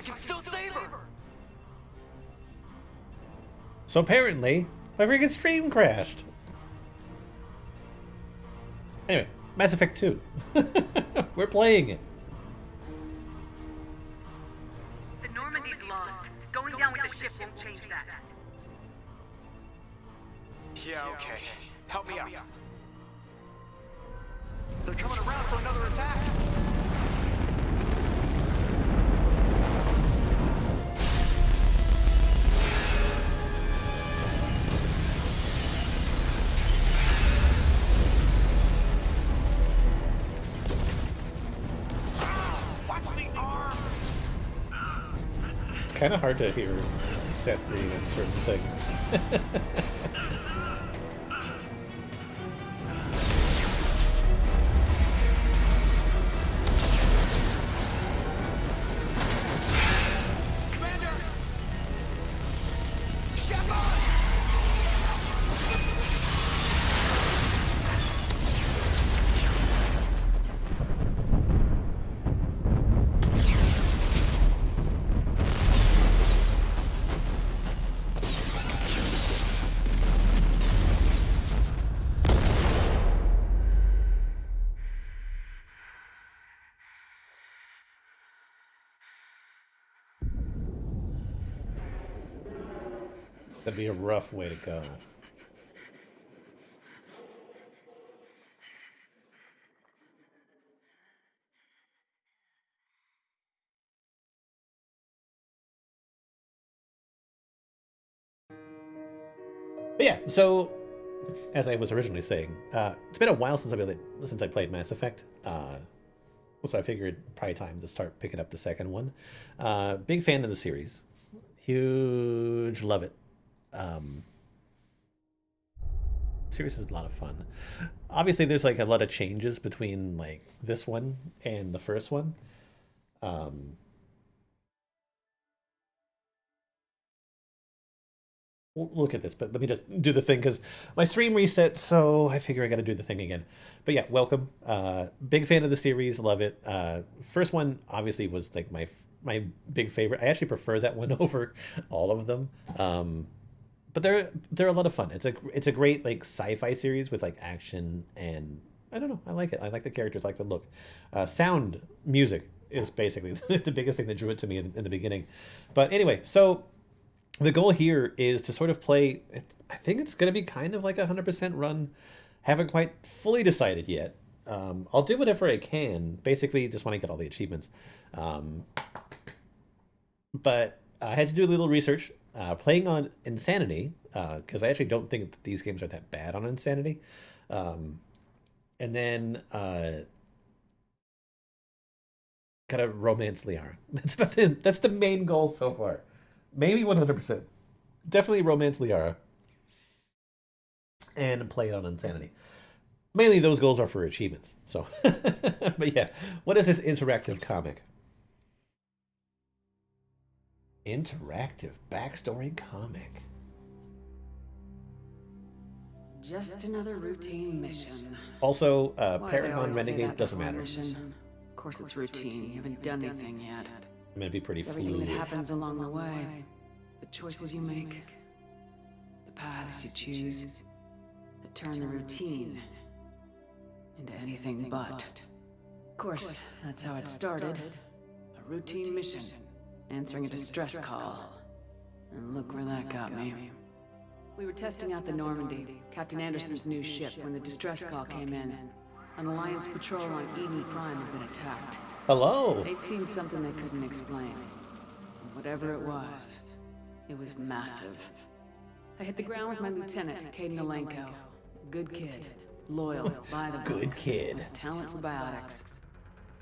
I can still save her! So apparently, my freaking stream crashed. Anyway, Mass Effect 2. We're playing it. The Normandy's lost. Going down with the ship won't change that. Yeah, okay. Help me out. They're coming around for another attack. Watch the arm. It's kind of hard to hear Seth reading certain things. That'd be a rough way to go. But yeah, so as I was originally saying, it's been a while since I played Mass Effect. So I figured probably time to start picking up the second one. Big fan of the series, huge love it. Series is a lot of fun. Obviously, there's like a lot of changes between like this one and the first one. We'll look at this, but let me just do the thing because my stream reset, so I figure I got to do the thing again. But yeah, welcome. Big fan of the series, love it. First one obviously was like my big favorite. I actually prefer that one over all of them. But they're a lot of fun. It's a great like sci-fi series with like action, and I don't know, I like it. I like the characters, I like the look. Sound music is basically the biggest thing that drew it to me in the beginning. But anyway, so the goal here is to sort of play. I think it's going to be kind of like a 100% run. Haven't quite fully decided yet. I'll do whatever I can. Basically, just want to get all the achievements. But I had to do a little research. Playing on Insanity, because I actually don't think that these games are that bad on Insanity. And then gotta romance Liara. That's the main goal so far. Maybe 100%. Definitely romance Liara. And play it on Insanity. Mainly those goals are for achievements. So, but yeah, what is this interactive comic? Interactive backstory comic. Just another routine mission. Also, Why do they Paragon always say Renegade that doesn't before a matter. mission? Of course it's routine. You haven't done anything yet. I'm gonna be pretty It's everything fluid. that happens along the way. The choices you make. The paths you choose. That turn the routine into anything but. Of course, that's how it started. A routine mission. Answering a distress call. And look where that got me. We were testing out the Normandy, Captain Anderson's new ship, when the distress call came in. An Alliance patrol on Eden Prime had been attacked. Hello. They'd seen something they couldn't explain. And whatever it was massive. I hit the ground with my lieutenant, Caden Alenko. Good kid. Loyal, by the book. Good kid. Talent for biotics.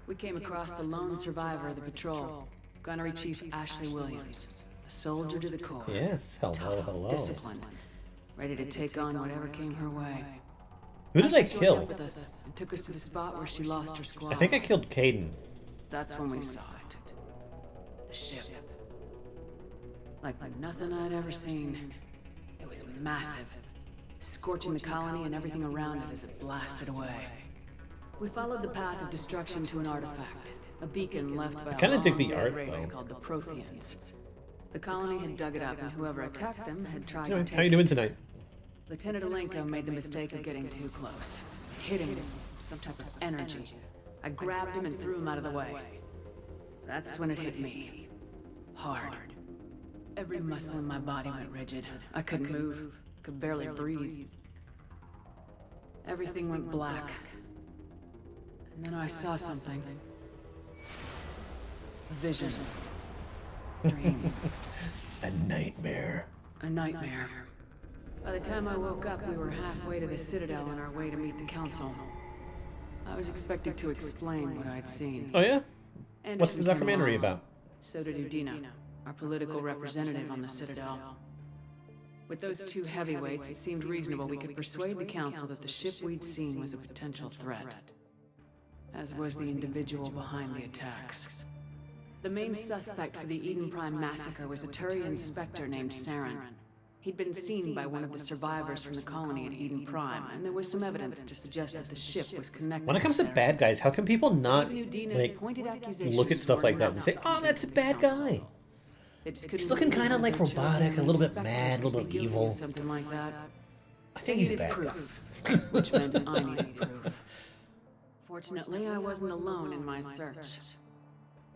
We came across the lone survivor of the patrol, Gunnery Chief Ashley Williams. A soldier to the core. Yes. Hello. Hello. Disciplined. Ready to take on whatever came her way. Who did I Ashley joined kill? up with us and took us to the spot where she lost her squad. I think I killed Caden. That's when we saw it. The ship. Like nothing I'd ever seen. It was massive, scorching the colony and everything around it as it blasted away. We followed the path of destruction to an artifact. A beacon left by a kinda dig the long-dead art, race though. called the Protheans. The colony had dug it up, and whoever attacked them had tried Anyway, to how you take doing it. tonight? Lieutenant Alenko made the mistake of getting too close. Hit him with some type of energy. I grabbed him and threw him out of the way. That's when it hit me. Hard. Every muscle in my body went rigid. I couldn't move. Could barely breathe. Everything went black. And then I saw something. A vision. Dream. A nightmare. A nightmare. By the time I woke up, we were halfway to the Citadel on our way to meet the Council. I was expected to explain what I'd seen. Oh yeah? Anderson What's the came documentary along. about? So did Udina, our political representative on the Citadel. With those two heavyweights, it seemed reasonable we could persuade the Council that the ship we'd seen was a potential threat, as was the individual behind the attacks. The main suspect for the Eden Prime massacre was a Turian Spectre named Saren. He'd been seen by one of the survivors from the colony at Eden Prime, and there was some evidence to suggest that the ship was connected. When it comes to Saren. bad guys, how come people not Even Udina's like pointed accusations look at stuff weren't like that and enough say, to "Oh, that's a convince bad the council. guy"? They just He's couldn't looking believe kinda that like their chosen robotic, a little bit inspector mad, a was little bit guilty of evil. Something like that. I think They he's a needed bad guy. proof, which meant I needed proof. Fortunately, I wasn't alone in my search.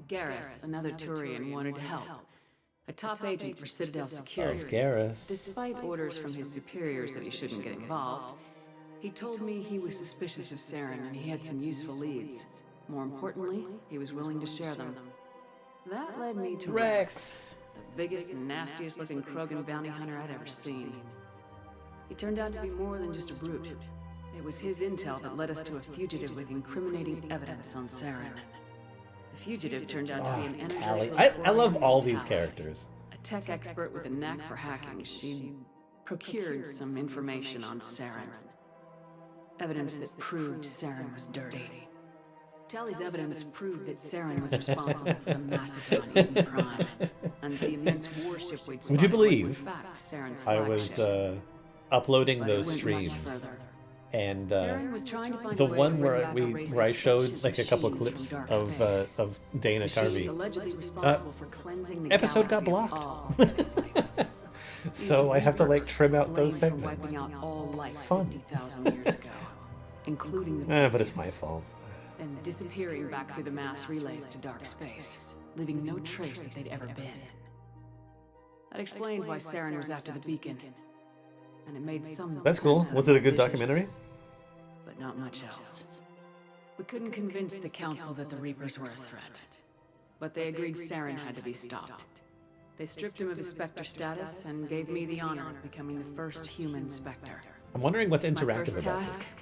Garrus, another Turian, wanted to help. A top agent for Citadel Of Security. Garrus. Despite orders from his superiors that he shouldn't get involved, he told me he was suspicious of Saren and he had some useful leads. More importantly, he was willing to share them. That led me to Rex. the biggest and nastiest looking Krogan bounty hunter I'd ever seen. He turned out to be more than just a brute. It was his intel that led us to a fugitive with incriminating evidence on Saren. The fugitive turned out to be an energetic Tally. little I love Quarian all named these Tally. characters. A tech expert with a knack for hacking, she procured some information on Saren. Evidence that proved Saren was dirty. Tally's evidence proved that Saren was responsible for the massacre on Eden Prime, and the immense warship we'd Would you spotted was, in believe fact, Saren's I was flagship. uploading But it those went streams, much further. and Saren was trying to find the a way one to bring where back a we race where I of showed sentient like a couple machines clips from dark of space. Dana Machines Carvey. allegedly responsible for cleansing the episode got galaxy of blocked. all life. So I have to like trim out those Blamed for segments. wiping out all life Fun. 50,000 years ago, including the But it's my Protheans, fault. and disappearing back through the mass relays to dark space, leaving no trace that they'd ever been. That explained why Saren was after the beacon, and it made some That's cool. sense out Was of it a my good visions, documentary? but not much else. We couldn't convince the Council that the Reapers were a threat, but they agreed Saren had to be stopped. They stripped him of his Spectre status and gave me the honor of becoming the first human Spectre. I'm wondering what's My interactive first about task? this.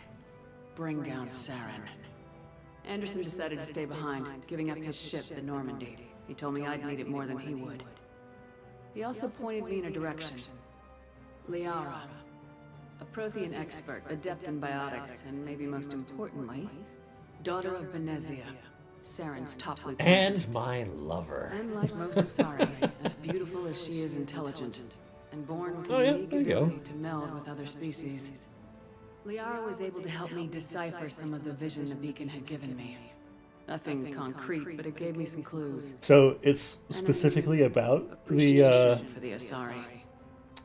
Bring down Saren. Anderson decided to stay behind, giving up his ship, the Normandy. He told me I'd need it more than he would. He also pointed me in a direction. Liara, a Prothean expert, adept in biotics, and maybe most importantly, daughter of Benezia, Saren's top lieutenant. And my lover. And like most Asari, as beautiful as she is intelligent, and born with Oh, a yeah, unique there you go. ability to meld with other species. Liara was able to help me decipher some of the vision the beacon had given me. Nothing concrete, but it gave me some clues. So it's specifically about the Appreciation for the Asari.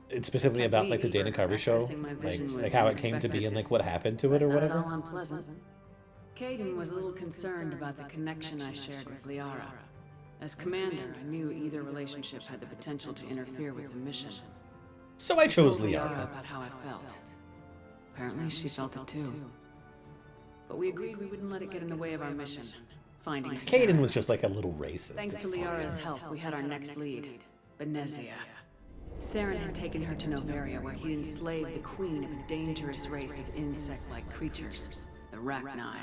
it's specifically about like the Dana Carvey show, Accessing my vision was like how it came to be and like what happened to it or Not at whatever. all unpleasant. Caden was a little concerned about the connection I shared with Liara. As commander, I knew either relationship had the potential to interfere with the mission. So I chose Told Liara Liara. about how I felt. Apparently, she felt it too. But we agreed we wouldn't let it get in the way of our mission. Finding Caden Saren. was just like a little racist. Thanks to Liara's help, we had our next lead, Benezia. Saren had taken her to Novaria, where he'd enslaved the queen of a dangerous race of insect-like creatures, the Rachni.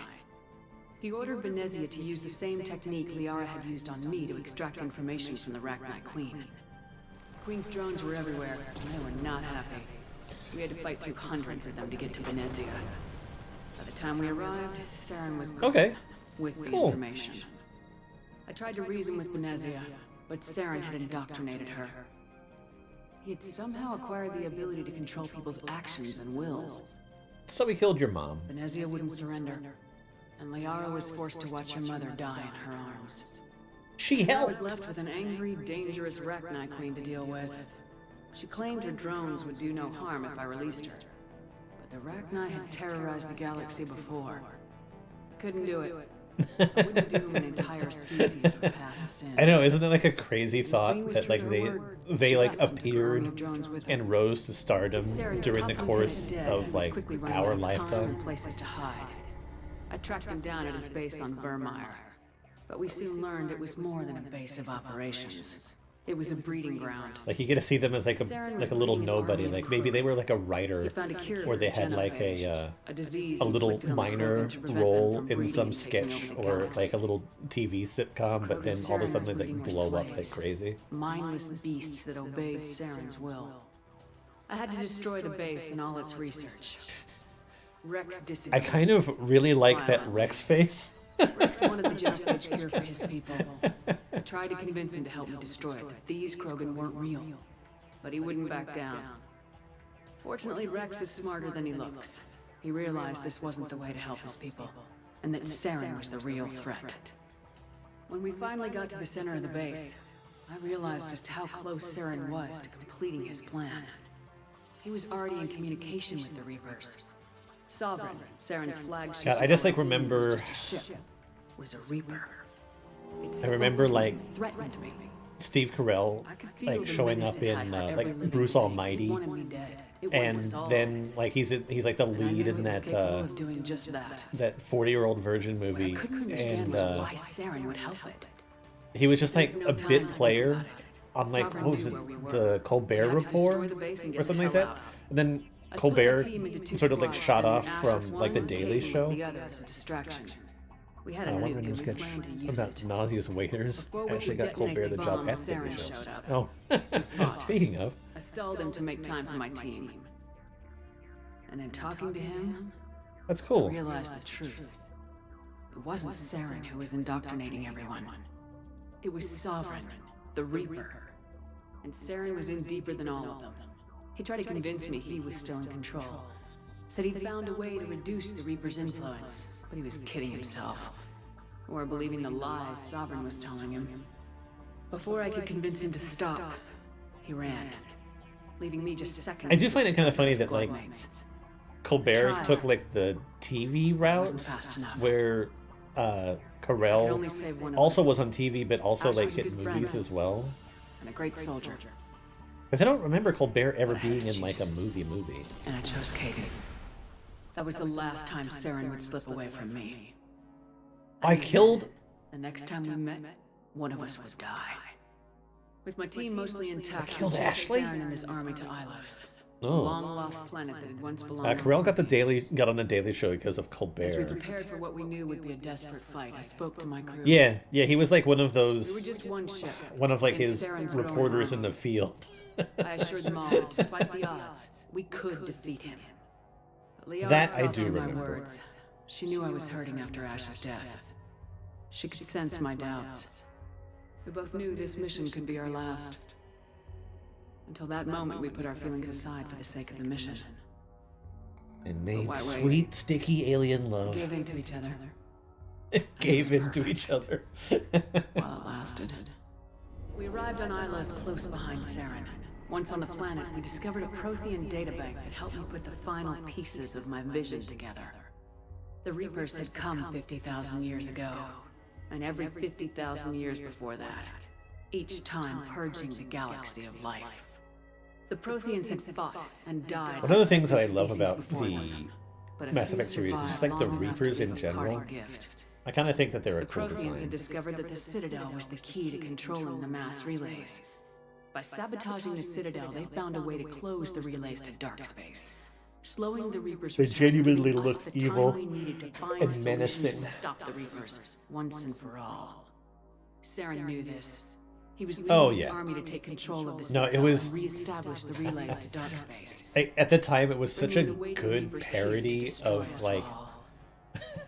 He ordered Benezia to use the same technique Liara had used on me to extract information from the Rachni queen. The queen's drones were everywhere, and they were not happy. We had to fight through hundreds of them to get to Benezia. By the time we arrived, Saren was gone Okay. with the Cool. information. I tried to reason with Benezia, but Saren had indoctrinated her. He had somehow acquired the ability to control people's actions and wills. So we killed your mom. Benezia wouldn't surrender, and Liara was forced to watch her mother die in her arms. She I was helped. left with an angry, dangerous Rachni Queen to deal with. She claimed her drones would do no harm if I released her. But the Rachni had terrorized the galaxy before. I couldn't do it. I wouldn't doom an entire species for past sins. I know, isn't it like a crazy The thought Queen was that true like to her they word. they She like left and took her army appeared of drones with her. and rose to stardom Saren's during the top course lieutenant dead and of was like quickly running our out of time lifetime? and places to hide. I tracked him down at his base on Vermeer, but we soon learned it was more than a base of operations. It was a breeding ground. Like you get to see them as like Saren was a little leading an nobody. army of Like maybe they crew. were like a He writer, found a cure or for they had like genophage, a disease a little inflicted on the minor Krogan to prevent them role from in breeding some and taking sketch over the or galaxy. like a little TV sitcom, but then all of a Saren's sudden they breeding like were blow up like slaves, crazy. mindless beasts that obeyed Saren's will. I had to destroy the base and all its research. Rex I disappeared. kind of really like that Rex face. Rex wanted the genophage cure for his people. I tried to convince him to help me destroy it, that these Krogan weren't real. But he wouldn't back down. Fortunately, Rex is smarter than he looks. He realized this wasn't the way to help his people, and that Saren was the real threat. When we finally got to the center of the base, I realized just how close Saren was to completing his plan. He was already in communication with the Reapers. Sovereign, Saren's flagship. God, I just like remember. Was just a ship. Was a Reaper. I remember like Threatened me. Steve Carell I could feel like the showing menace up it in had for every like living Bruce thing. Almighty, It wanted me dead. It wanted and us all. then like he's like the And I lead knew in it was that capable of doing just that. that 40-year-old virgin What I movie, couldn't understand and was why Saren would help it. he was just There like was no a time to bit think player about it. on like Sovereign what was knew it, where we were. the Colbert We had to Report destroy the base and or get something the like hell that, out. and then I split my Colbert team into two sort of like squads, shot sending off Ash from with like the one, Daily Katie with Show. The other as a distraction. We had a One nuke random and we sketch planned to use about it. nauseous waiters Before we actually could got Colbert detonate the the job bomb, at the Daily Saren Show. showed up. Oh, speaking of, I stalled him to make time for my team. And in talking to him, that's I cool. realized the truth. It wasn't Saren who was indoctrinating everyone. It was Sovereign, the Reaper. And Saren was in deeper than all of them. He tried to convince me he was still in control. Said he'd found a way to reduce the Reaper's influence, but he was kidding himself. Or believing the lies Sovereign was telling him. Before I could convince him to stop, he ran, leaving me just seconds. I do to find it kind of extract my funny that like squadmates. Colbert Tried. took like the TV route Wasn't fast enough. where I could Carell only save one of also them, was on TV, but also Ash like was a hit good movies friend. as well. and a great soldier. Because I don't remember Colbert ever But I had being to in like a choose. movie. And I chose Katie. That was the last time Saren would slip away from me. I knew killed. The next time we met, one of us would die. With my team mostly intact, we killed chased Ashley? Saren and his army to Ilos, a Oh. long-lost planet that had once belonged to Carell got Morpheus. got on the Daily Show because of As we Colbert. prepared for what we knew would be a desperate fight, I spoke to my crew. Yeah, he was like one of We were those, just one ship. one of like against his Saren's growing reporters in army. the field. I assured them all that despite the odds, we could defeat him. But Liara That saw I do through my remember. words. She knew I was hurting after Ash's death. She could sense my doubts. We both knew this mission could be our last. Until that moment, we put our feelings aside for the sake of the mission. And made why wait? sweet, sticky alien love. Gave in to each other Gave in to each other. while it lasted. We arrived on Ilos close behind Saren. Once on the planet, we discovered a Prothean databank that helped me put the final pieces of my vision together. The Reapers had come 50,000 years ago, and every 50,000 years before that, each time purging the galaxy of life. The Protheans had fought and died. One of the things that I every love species about before the them, but a Mass few Effect series is survived just like the long enough to Reapers leave in a general. parting gift. I kind of think that they're a The cool Protheans design. had discovered that the Citadel was the key to controlling the mass relays. By sabotaging the Citadel, they found a way to close the relays to dark space, slowing the Reapers. They return, genuinely giving us looked the time evil we needed to find and a solution menacing. to stop the Reapers once and for all. Saren knew this. He was Oh, leading his yeah. army to take control of the No, it Citadel was- and reestablish the relays to dark space. At the time, it was such a Bringing the weight of good Reaper's hate to parody destroy of us like. all.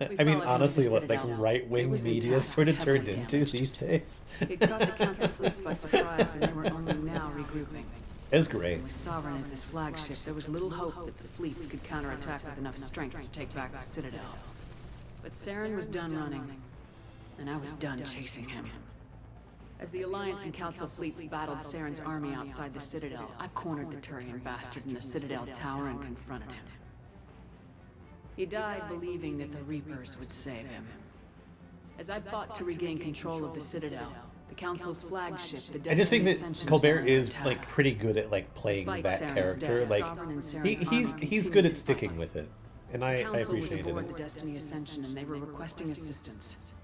I We mean, followed him to the honestly, what like Citadel. right-wing It was media intact, sort of turned heavily into damaged. these days. It caught the Council fleets by surprise, and they were only now regrouping. It's great. With Sovereign as his flagship, there was little hope that the fleets could counterattack with enough strength to take back the Citadel. But Saren was done running, and I was done chasing him. As the Alliance and Council fleets battled Saren's army outside the Citadel, I cornered the Turian bastard in the Citadel Tower and confronted him. He died believing that the Reapers would save him. As I fought to regain control of the Citadel, the Council's flagship, the I just think Destiny that Ascension, Colbert fell under is attack. like pretty good at like playing Despite that Saren's character. death, Like Sovereign and Saren's he's armor he's continued good to at sticking fight. with it, and I Council was appreciated aboard it. the Destiny Ascension, and they were requesting assistance.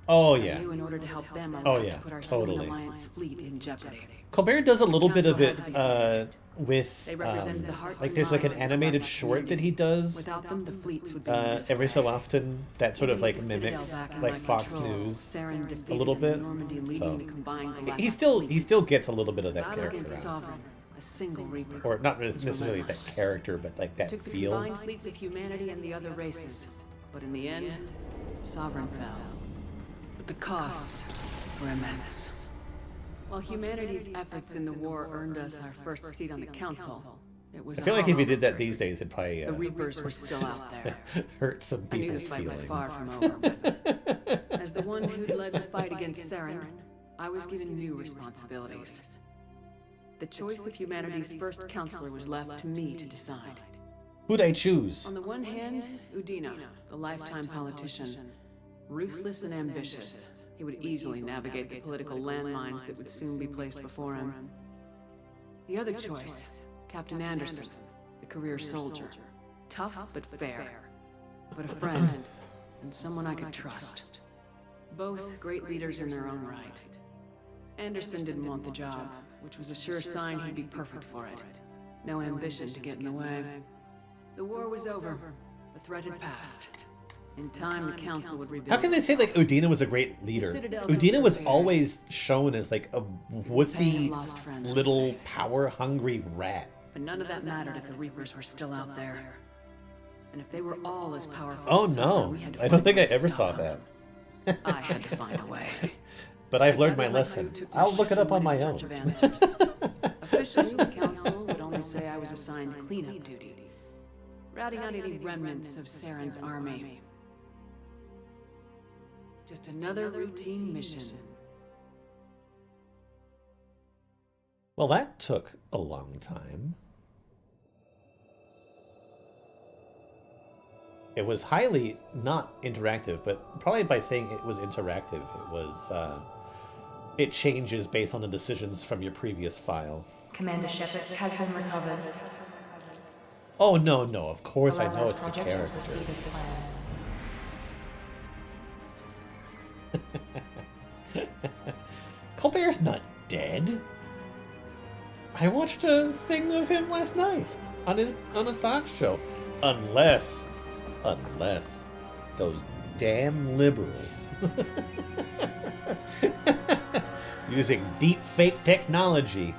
Oh I yeah, knew in order to help them, I would Oh, have yeah, to put our totally. Human Alliance fleet in jeopardy. Colbert does a little bit of Council it had to be saved. with They represented the hearts like and there's like an minds of the animated Black short that community. he does Without them, the fleets would be every so often that sort of Even like with the Citadel mimics back in like my Fox control, News Saren a defeated little the bit. Normandy, leading So the combined Galactic he fleet. still gets a little bit of that Battle character against out. Sovereign, a single Reaper. Or not was necessarily that relentless. character, but like that Took the feel. combined fleets of humanity and the other races, but in the end, Sovereign fell. But the costs were immense. While humanity's efforts in the war earned us our first seat on the Council, it was I feel like if hollow you did that victory. these days, it'd probably The Reapers were still out there. hurt some I knew the people's fight was feelings. far from over, but as the one who'd led the fight against Saren, I was given new responsibilities. The choice of humanity's first counselor was left to me to decide. Who'd I choose? On the one hand, Udina, the lifetime politician, ruthless and ambitious. He would easily navigate the political landmines that would soon be placed before him. The other choice, Captain Anderson, the career soldier. Tough but fair. But a friend, and someone I could trust. Both great leaders in their own right. Anderson didn't want the job, which was a sure sign he'd be perfect for it. No ambition to get in the way. The war was over. The threat had passed. In time, the Council would rebuild. How can they say like Udina was a great leader? Udina was always shown as like a wussy, lost friends. little power-hungry rat. But none of that mattered if the Reapers were still out there. And if they were all as powerful Oh as Sovereign, no, we had to I don't find think a I way to ever stop saw them. that. I had to find a way. But I've learned my gathered my lesson. crew took their I'll look ship it up and on went my in own. search of answers. Officially, the Council would only say I was assigned cleanup duty, routing out any remnants of Saren's army. Just another routine mission. Well, that took a long time. It was highly not interactive, but probably by saying it was interactive, it was, it changes based on the decisions from your previous file. Commander Shepard has been recovered. Oh, no, no, of course I know Lazarus it's the Project will character. proceed as planned. Colbert's not dead. I watched a thing of him last night on a talk show. Unless those damn liberals using deep fake technology.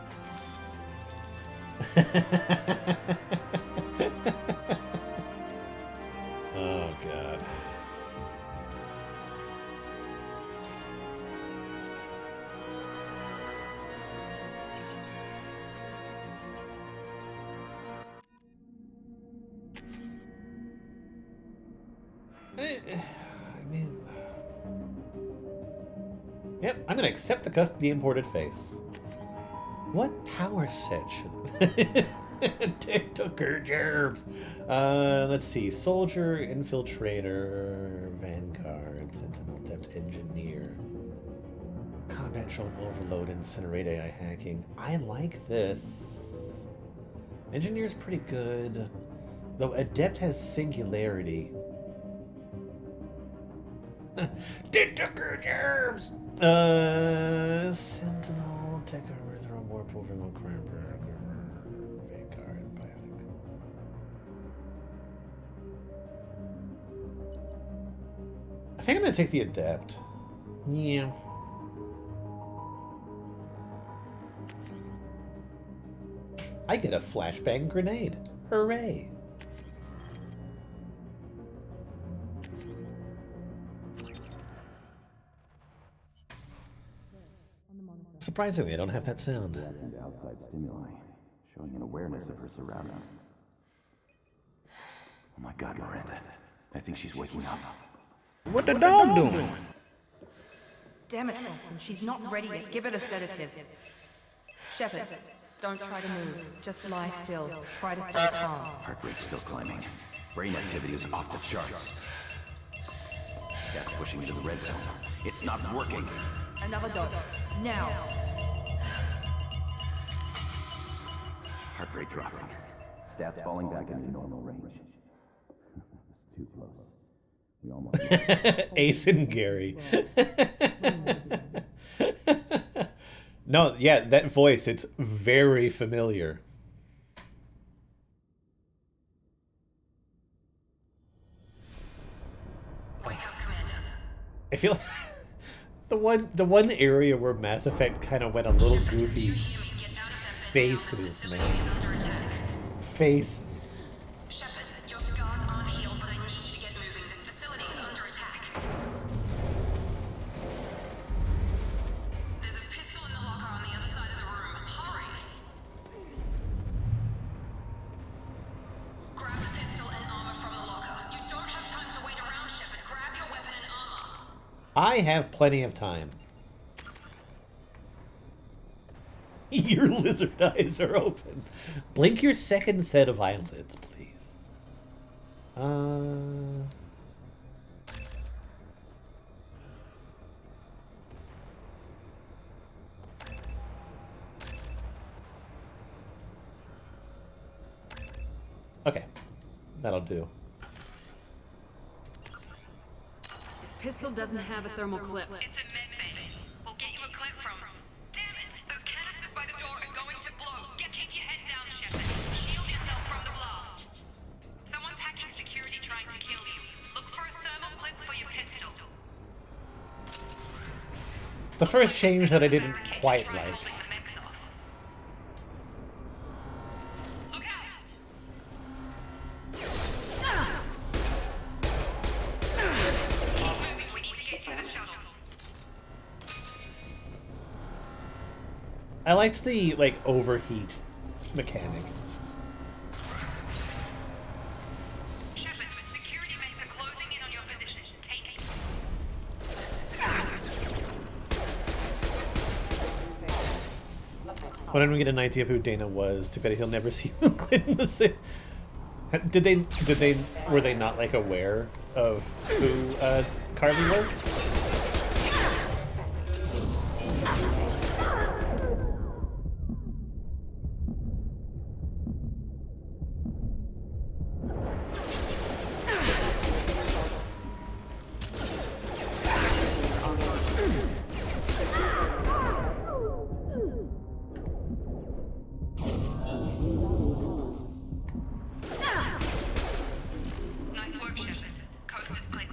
Oh god. I mean, yep, I'm gonna accept the imported face. What power set should they took her germs? Let's see. Soldier, infiltrator, vanguard, sentinel, depth engineer, combat drone overload, incinerate AI hacking. I like this. Engineer's pretty good, though adept has singularity. They took her germs. Sentinel, tech armor, throw warp over remote crime, vanguard, biotic. I think I'm gonna take the adept. Yeah. I get a flashbang grenade. Hooray! Surprisingly, I don't have that sound. Reacting to outside stimuli, showing an awareness of her surroundings. Oh my god, Miranda. I think she's waking up. What the dog doing? Damn it, Wilson. She's not ready yet. Give her the sedative. Shepard, don't try to move. Just lie still. Try to stay calm. Heart rate's still climbing. Brain activity is off the charts. Scat's pushing into the red zone. It's not working. Another dose. Now. Heart rate dropping. Stats falling back into normal range. Too close. We almost. Ace and Gary. No, yeah, that voice, it's very familiar. Wake up, Commander. I feel the one area where Mass Effect kind of went a little goofy. Faces, man. Faces. Shepard, your scars aren't healed, but I need you to get moving. This facility is under attack. There's a pistol in the locker on the other side of the room. Hurry! Grab the pistol and armor from the locker. You don't have time to wait around, Shepard. Grab your weapon and armor. I have plenty of time. Your lizard eyes are open. Blink your second set of eyelids, please. Okay. That'll do. This pistol doesn't have a thermal clip. It's a med bay. We'll get you a clip from. Damn it! Those canisters by the door are going to blow. Keep your head down, Shepard. Shield yourself from the blast. Someone's hacking security trying to kill you. Look for a thermal clip for your pistol. The first change that I didn't Barricade to quite try like. holding the mechs off. Look out! Keep moving. We need to get to the shuttles. I liked the like overheat mechanic. Shepard, security mechs are closing in on your position. Take it. Why didn't we get an idea of who Dana was? Too bad he'll never see Clint in the same. Did they were they not like aware of who Carly was? Nice work, Shepard. Coast is clear.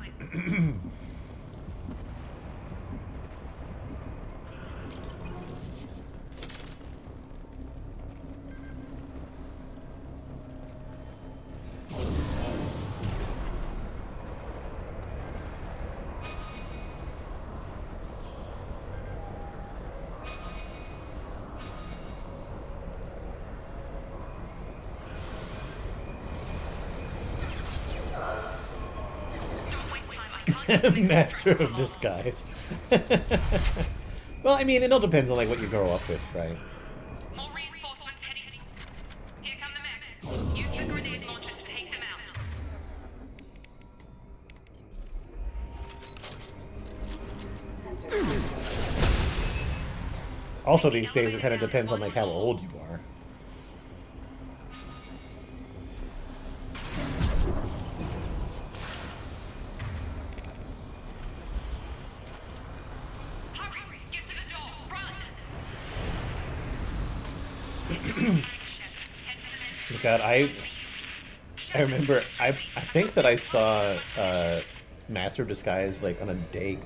Don't waste time. I can't get the Master of disguise. Well, I mean, it all depends on like what you grow up with, right? More reinforcements heading. Here come the mechs. Use the grenade launcher to take them out. Also, these days it kind of depends on like how old you are. Hurry! Get to the door. Run! Head to the med. God, I remember I think that I saw Master of Disguise like on a date.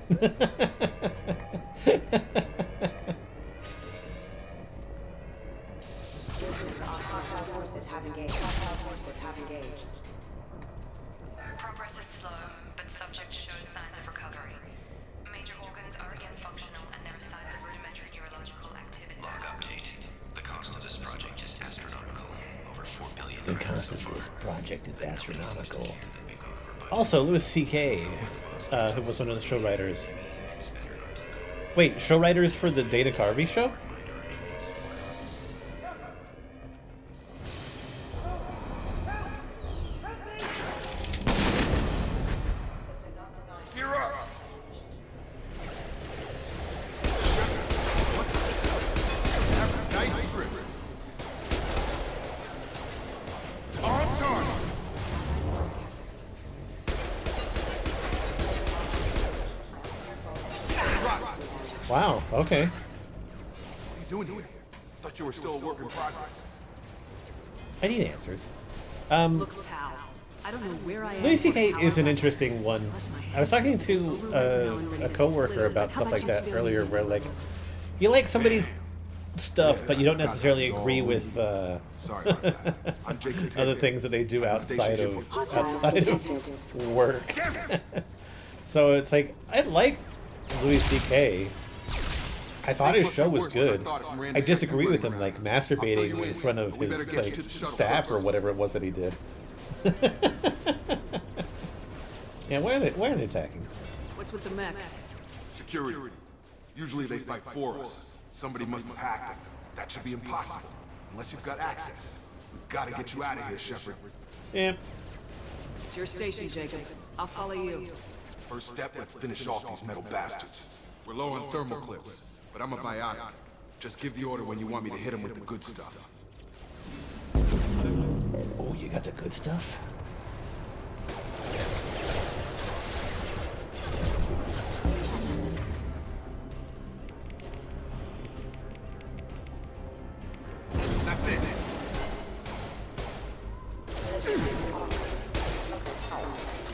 Hostile forces have engaged. Hostile forces have engaged. Progress is slow, but subject shows signs of recovery. Major organs are again functional, and there are signs of rudimentary neurological activity. Log update. The cost of this project is astronomical. Over $4 billion. The cost of this project is astronomical. That we go for Also, Louis C.K., who was one of the show writers. Wait, show writers for the Dana Carvey show? You're up. Nice trip. On target. Wow, okay. What are you doing here? Thought you were still a work in progress. I need answers. Look, pal. I don't know where I am. Louis C.K. or how is I an went. interesting one. I was talking to a coworker about stuff like that earlier, where like you like somebody's stuff, but you don't necessarily agree with Sorry about that. I'm Jake other Latavia. things that they do I've been outside stationed of here work. So it's like I like Louis C.K. I thought his show was good. I disagree with him like masturbating in front of his like staff or whatever it was that he did. Yeah, why are they attacking? What's with the mechs? Security. Usually they fight for us. Somebody must have hacked them. That should be impossible. Unless you've got access. We've got to get you out of here, Shepard. Yeah. It's your station, Jacob. I'll follow you. First step, let's finish off these metal bastards. We're low on thermal clips, but I'm a biotic. Just give the order when you want me to hit them with the good stuff. Oh, you got the good stuff? That's it.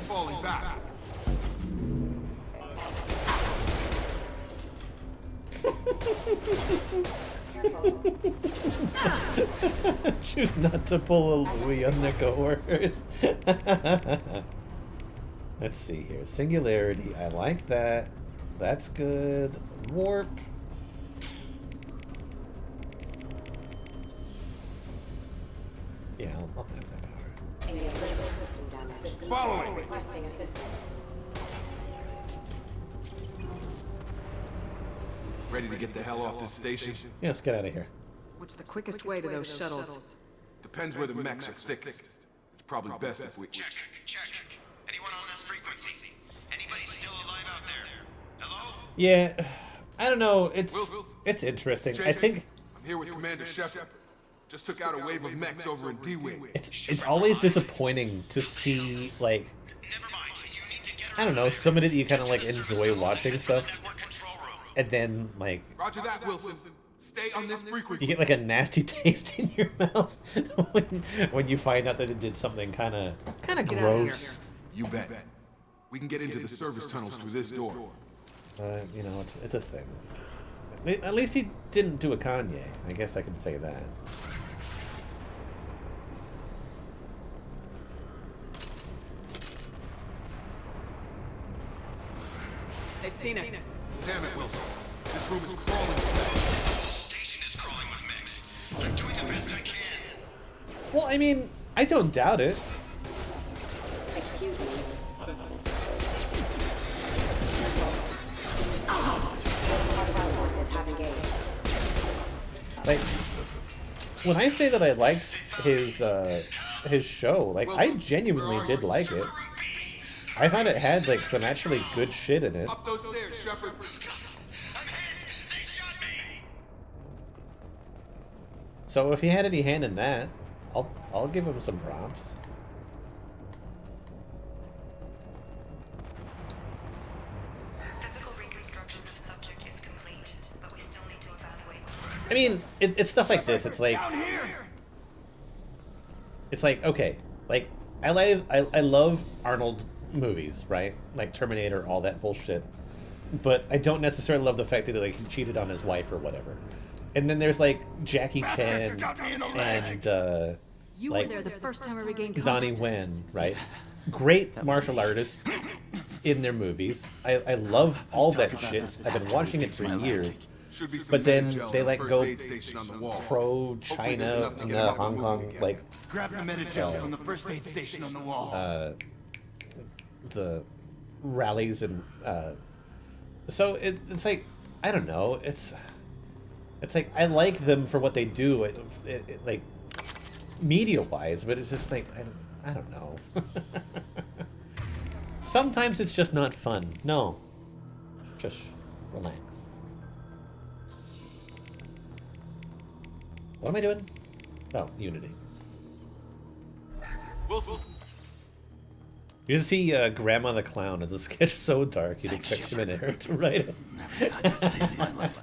Falling back. Choose not to pull a Louis on the coworkers. Let's see here. Singularity. I like that. That's good. Warp. Yeah, I'll have that power. Following. Ready to get the hell off this station? Yeah, let's get out of here. What's the quickest way to those shuttles? Depends where the mechs are thickest. It's probably best if we... Check. Anyone on this frequency? Anybody still alive out there? Hello? Yeah, I don't know. It's Wilson. interesting. JJ, I think I'm here with Commander Shepard. Just took out a wave of mechs over in D-Wing. it's always disappointing to see like Never mind. You need to get her I don't know, somebody that you kind of like to the enjoy service watching tunnel stuff, network control room. and then like Roger that, Wilson. Stay on this frequency. you get like a nasty taste in your mouth when you find out that it did something kind of Get out of here. gross. You bet. We can get into the service tunnels through this door. You know, it's a thing. At least he didn't do a Kanye. I guess I can say that. They've seen us. Damn it, Wilson. This room is crawling. The whole station is crawling with mechs. I'm doing the best I can. Well, I mean, I don't doubt it. Like, when I say that I liked his show, like I genuinely did like it. I thought it had like some actually good shit in it. Up those stairs, Shepard. I'm hit! They shot me! So if he had any hand in that, I'll give him some props. Physical reconstruction of subject is complete, but we still need to evaluate. I mean, it's stuff like this. It's like, okay, like I love Arnold movies, right? Like Terminator, all that bullshit. But I don't necessarily love the fact that he like cheated on his wife or whatever. And then there's like Jackie Chan and You like were there the first time I regained Donnie consciousness. Yen, right? Great martial artists in their movies. I love all that shit. I've been watching it for years. Should be some But then Medagel they in the like first go aid station on the wall. pro Hopefully there's China, enough to get him out of the Hong movie Kong, again. like Grab the Medagel from the first aid station on the wall. the rallies and so it's like I don't know. It's like I like them for what they do. Like media wise, but it's just like I don't know. Sometimes it's just not fun. No, just relax. What am I doing? Oh, Unity. Wilson, You just see Grandma the Clown as a sketch so dark you'd expect Tim and Eric to write it. Never thought you'd save my life.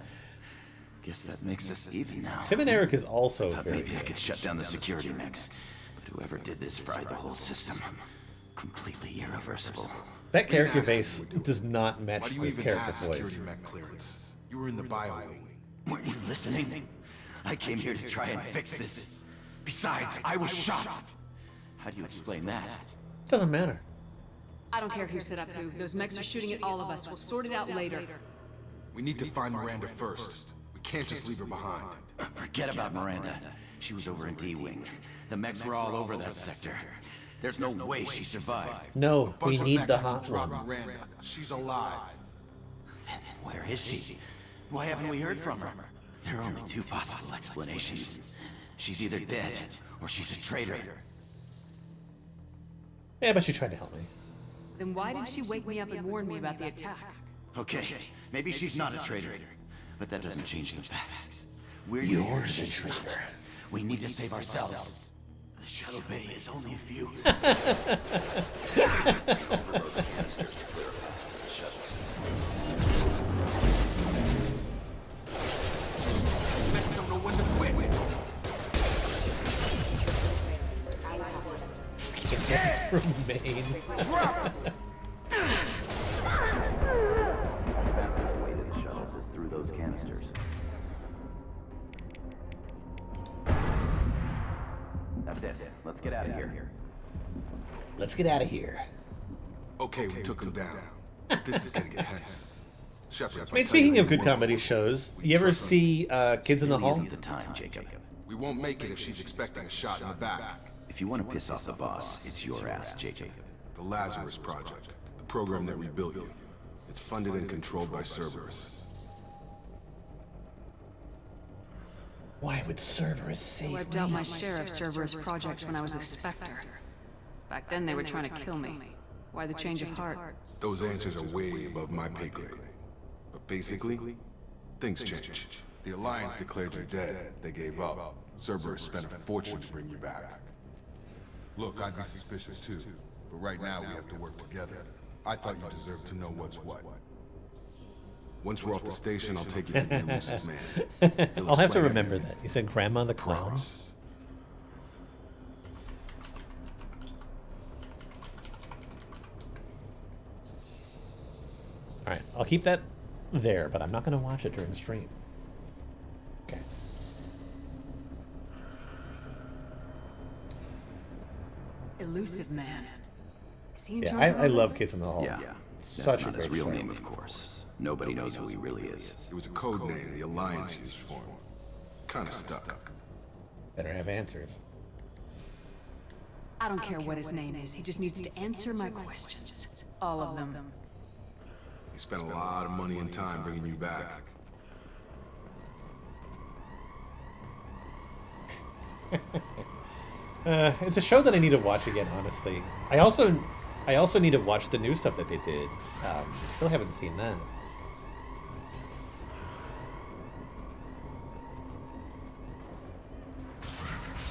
Guess that makes us even now. Tim and Eric is also Thought very maybe I good. could shut down the security mix, but whoever did this fried the whole system. Completely irreversible. That character face does not why match do you the even character have security voice. mech clearance? You were in the bio wing. Weren't you listening? I came here to try and fix this. Besides, I was shot. How do you explain that? Doesn't matter. I don't care who set up who. Those mechs are shooting at all of us. We'll sort it out later. We need to find Miranda first. We can't just leave her behind. Forget about Miranda. She was over in D-Wing. The mechs were all over that sector. There's no way she survived. No, we Bunch of need mechs the had hot to drop one. Miranda. She's alive. Then where is she? Why haven't we heard from her? There are only two possible explanations. She's either dead, or she's a traitor. Yeah, but she tried to help me. Then why did she wake me up and warn me about the attack? Okay, maybe she's not a traitor, but that doesn't change the facts. We're You're yours, the she's not. We need to save ourselves. The shuttle bay is only a few. Mechs don't know when to quit. Skins from Maine. Fastest way to the shuttles is through those canisters. That's it. Let's get out of here. Let's get out of here. Okay, we took him down. This is getting tense. Shepard, I mean, speaking of good comedy shows, you ever see Kids in the Hall? Isn't the time, Jacob. We won't make it if she's expecting a shot in the back. If you want to piss off the boss, it's your ass, Jacob. The Lazarus Project, the program that rebuilt you. It's funded and controlled by Cerberus. Why would Cerberus save me? Wiped out my share of Cerberus projects when I was a Spectre. Back then they were trying to kill me. Why the change of heart? Those answers are way above my pay grade. But basically, things change. The Alliance declared you dead. They gave up. Cerberus spent a fortune to bring you back. Look, I'd be suspicious too. But right now we have to work together. I thought you deserved to know what's what. Once we're off the station, I'll take you to the elusive man. He'll I'll have to explain remember everything. that. You said Grandma the Clown? Promise. Alright, I'll keep that there, but I'm not going to watch it during stream. Okay. Elusive Man. Is he in Yeah, charge of I all love this? Kids in the Hall. Yeah, Such that's a not his great real show. name, of course. Nobody knows who he really is. It was a code name the Alliance used for him. Kinda stuck. Better have answers. I don't care what his name is. He just needs to answer my questions. All of them. He spent a lot of money and time bringing you back. It's a show that I need to watch again, honestly. I also need to watch the new stuff that they did. Still haven't seen that.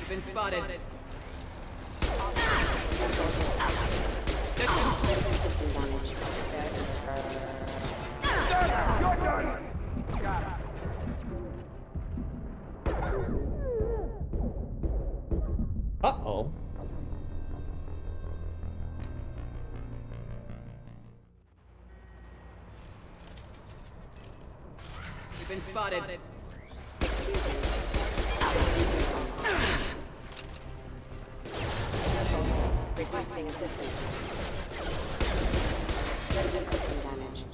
You've been spotted. Uh-oh. You've been spotted. Requesting assistance. System damage.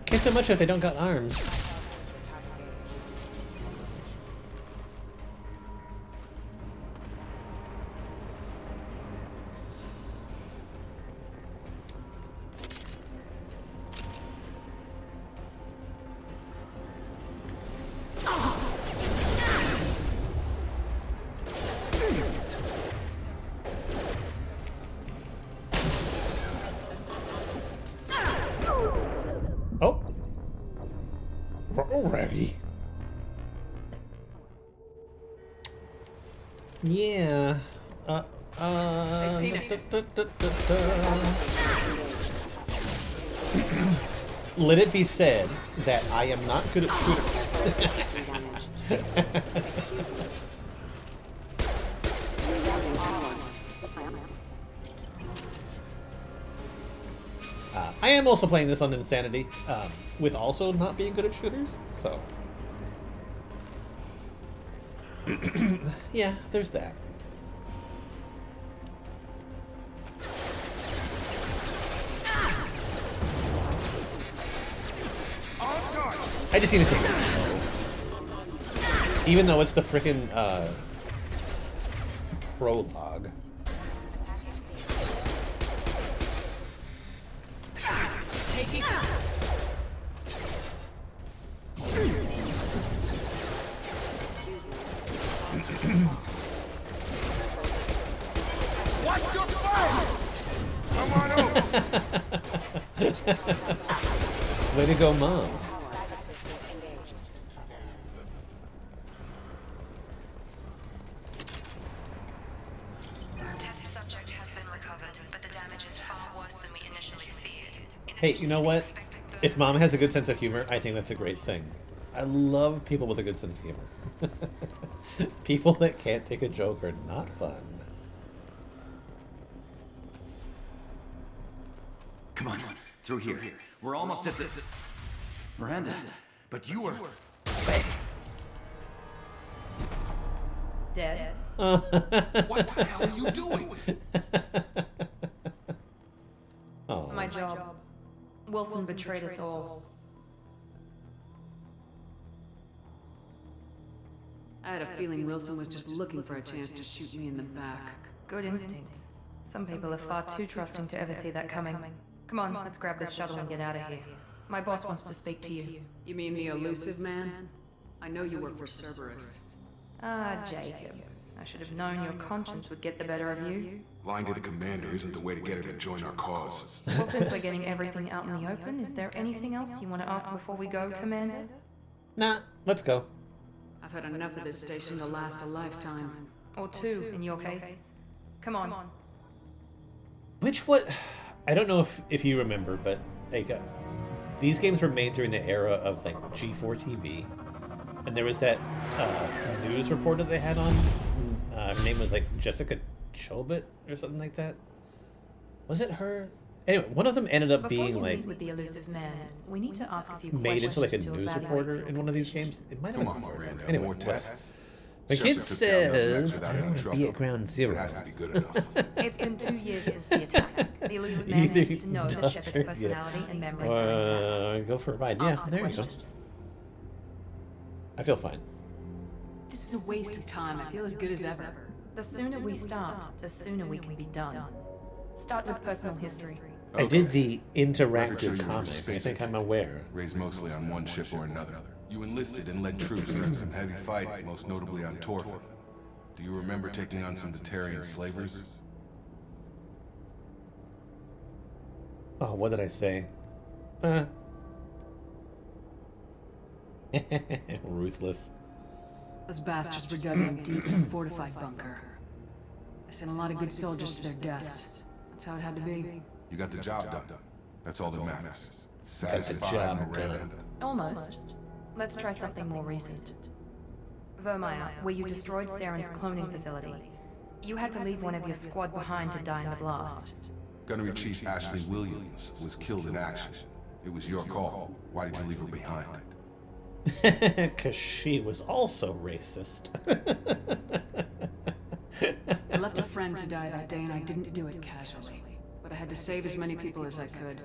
Can't do much if they don't got arms. Alrighty. Yeah. Let it be said that I am not good at shooters. I am also playing this on Insanity, with also not being good at shooters, so... yeah, there's that. I just need to take it slow. Even though it's the frickin' prologue. Watch your fire! Come on over! Way to go, Mom. Test subject has been recovered, but the damage is far worse than we initially feared. Hey, you know what? If Mom has a good sense of humor, I think that's a great thing. I love people with a good sense of humor. People that can't take a joke are not fun. Come on, through here. We're almost at the... Miranda, but you were... Dead. What the hell are you doing? Oh. My job. Wilson betrayed us all. I had a feeling Wilson was just looking for a chance to shoot me in the back. Good instincts. Some people are far too trusting to ever see that coming. Come on, let's grab this shuttle and get out of here. My boss wants to speak to you. You mean the elusive man? I know you work for Cerberus. Ah, Jacob. I should have known your conscience would get the better of you. Lying to the commander isn't the way to get her to join our cause. Well, since we're getting everything out in the open, is there anything else you want to ask before we go, Commander? Nah, let's go. I've had enough of this station to last a lifetime. Or two, in your case. Come on. Which what? I don't know if you remember, but like these games were made during the era of like G4 TV, and there was that news reporter they had on. Her name was like Jessica Chobot or something like that. Was it her? Anyway, one of them ended up Before being you like meet with the elusive man, we need to ask a few made into like a questions to news evaluate reporter your in one of these condition. games. It might have Come been on, Miranda, Anyway, more whatever. tests. My Shepard kid took down those mechs says without I any want to be trouble. at ground It zero. has to be good enough. It's been 2 years since the attack. The elusive man Either needs to know that Dr. Shepard's personality and memories are intact. Go for a ride. Yeah, Ask us there you go. questions. I feel fine. This is a waste of time. I feel as good as ever. The sooner we start, the sooner we can be done. Start with personal history. I did the Record show interactive you were comic. I spaces. think I'm aware. Raised mostly on one ship or another. You enlisted and led troops during some heavy fighting, most notably on Torfin. Do you remember taking on some Detarian slavers? Oh, what did I say? Ruthless. Those bastards were dug in deep in a fortified bunker. I sent a lot of good soldiers to their deaths. That's how it had to be. You got the job done. That's all that matters. Got the Satisfied, job Miranda. done. Almost. Let's try something more recent. Vermeer, where you destroyed Saren's cloning facility. You had to leave one of your squad behind to die in the blast. Gunnery Chief Ashley Williams was killed in action. It was your call. Why did you leave her behind? Because she was also racist. I left a friend to die that day and I didn't do it casually. But I had to save as many people as I could.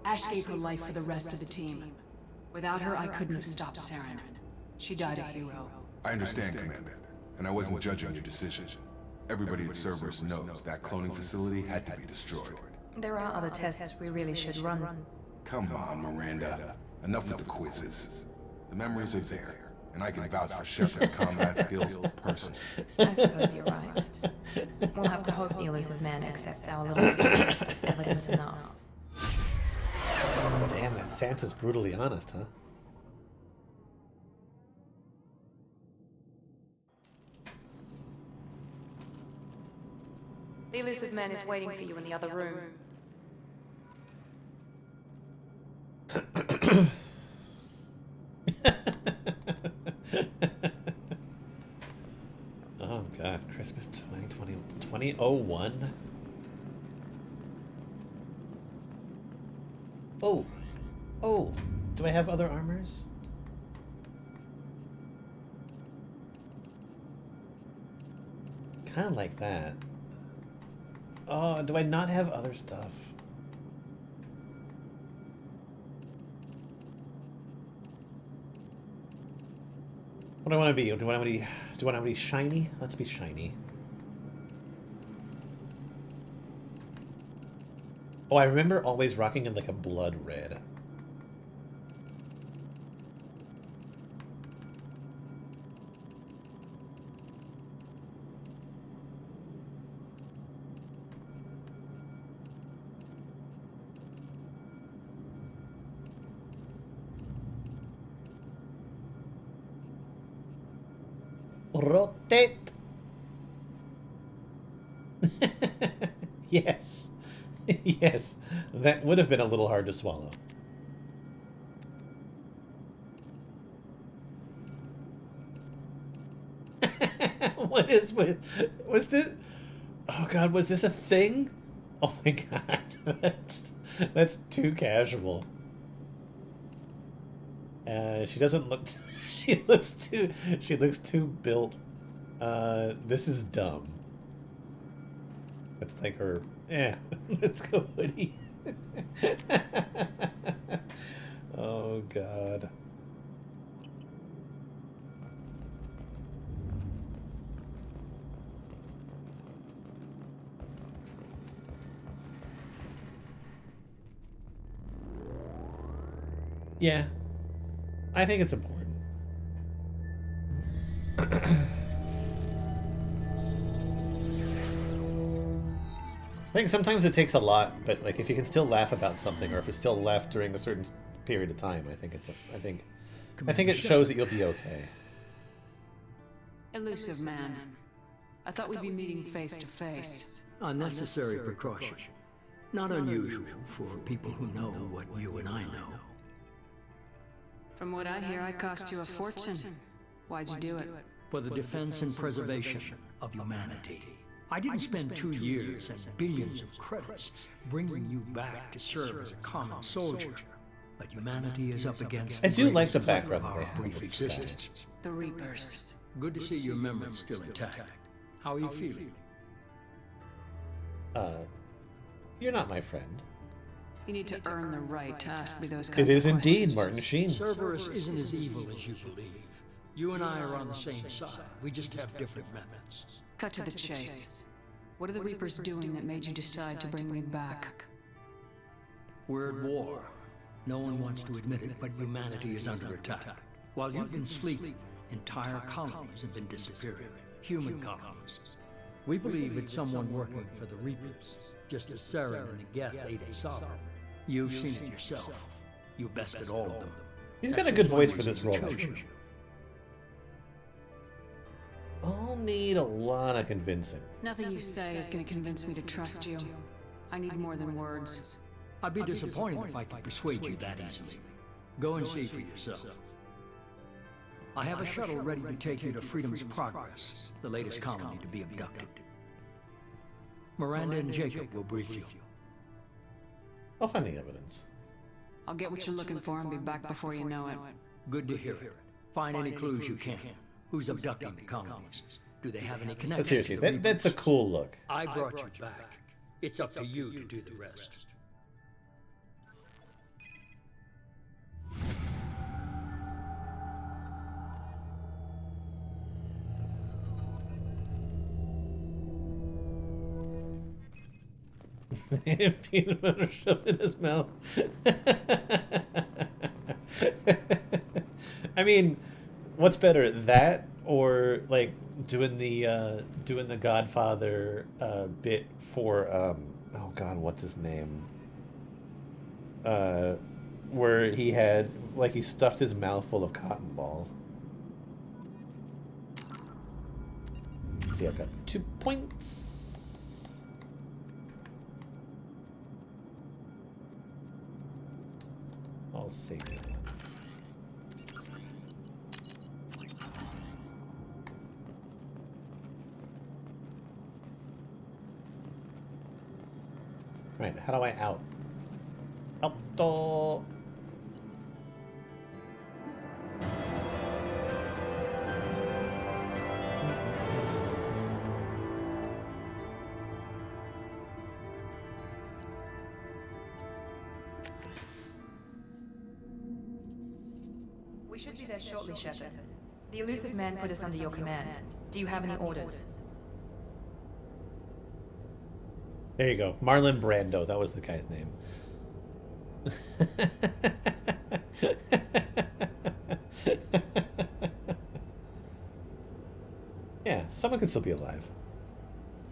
Ash gave her life for the rest of the team. Without her, I couldn't have stopped Saren. She died a hero. I understand, Commander, and I wasn't judging your decision. Everybody at Cerberus knows that cloning facility had to be destroyed. There are other tests we really should run. Come on, Miranda. Enough with the quizzes. The memories are there, and I can vouch for Shepard's combat skills personally. I suppose you're right. We'll have to hope the elusive man accepts our little request as evidence enough. Damn, that Santa's brutally honest, huh? The elusive man is waiting for you in the other room. Oh god, Christmas 2020, 2001. Oh, oh, do I have other armors? Kind of like that. Oh, do I not have other stuff? What do I want to be? Do I want to be shiny? Let's be shiny. Oh, I remember always rocking in like a blood red. Rotate. Yes. Yes. That would have been a little hard to swallow. What is with... Was this... Oh god, was this a thing? Oh my god. That's too casual. She doesn't look... She looks too built. This is dumb. That's like her... Let's go Woody. Oh god. Yeah. I think it's important. I think sometimes it takes a lot, but like if you can still laugh about something, or if it's still laughed during a certain period of time, I think it shows that you'll be okay. Elusive man. I thought we'd be meeting face to face. Unnecessary precaution. Not unusual for people who know what you and I know. From what I hear, I cost you a fortune. Why'd you do it? For the defense and preservation of humanity. I didn't spend 2 years and billions of credits bringing you back to serve as a common soldier. But humanity is up against I do like the greatest background threat that of they our have brief with Sky. existence. The Reapers. Good to see your memory's still intact. How are you feeling? You're not my friend. You need to earn the right to ask me those kinds It is of indeed questions. Martin Sheen. Cerberus isn't as evil as you believe. You and I are on the same side. We just have different methods. Cut to the chase. What are the Reapers doing that made you decide to bring me back? We're at war. No one wants to admit it, but humanity is under attack. While you've been sleeping, entire colonies have been disappearing. Human colonies. We believe it's someone working for the Reapers, just as Saren and the Geth ate Sodom. You've seen it yourself. You bested all of them. He's got a good voice for this role. I'll need a lot of convincing. Nothing you say is going to convince me to trust you. I need more than words. I'd be disappointed if I could persuade you that easily. Go and see for yourself. I have a shuttle ready to take you to Freedom's Progress, the latest colony to be abducted. Miranda and Jacob will brief you. I'll find the evidence. I'll get what you're looking for and be back before you know it. Good to hear it. Find any clues you can. Who's abducting the colonies? Do they have any connection? But seriously, to the that's a cool look. I brought you back. It's up to you to do the rest. Peanut butter shoved in his mouth. I mean, what's better, that or like doing the Godfather bit for oh god, what's his name? Where he had like he stuffed his mouth full of cotton balls. Let's see, I've got 2 points. I'll save it. Right, how do I out? Auto. We should be there shortly, Shepard. The elusive man put us under your command. Do you have any orders? There you go. Marlon Brando. That was the guy's name. Yeah, someone could still be alive.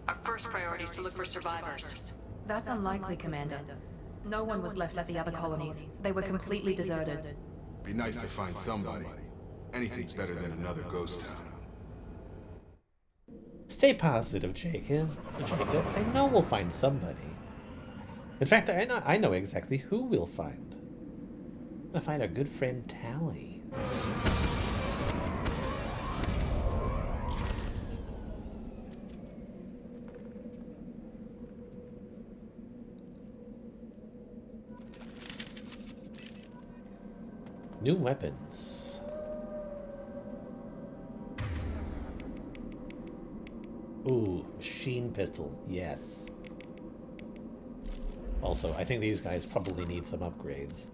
Our first priority is to look for survivors. That's unlikely, Commander. No one was left at the other colonies. They were completely deserted. Be nice to find somebody. Anything's better than another ghost town. Stay positive, Jacob. I know we'll find somebody. In fact, I know exactly who we'll find. We'll find our good friend Tally. New weapons. Ooh, machine pistol, yes. Also, I think these guys probably need some upgrades.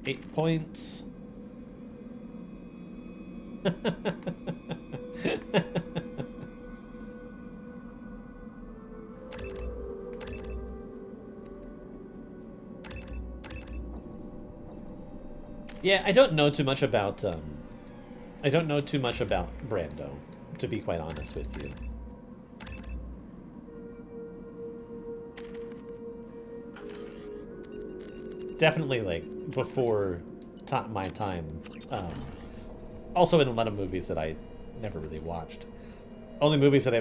8 points. Yeah, I don't know too much about Brando, to be quite honest with you. Definitely, like, before my time. Also in a lot of movies that I never really watched. Only movies that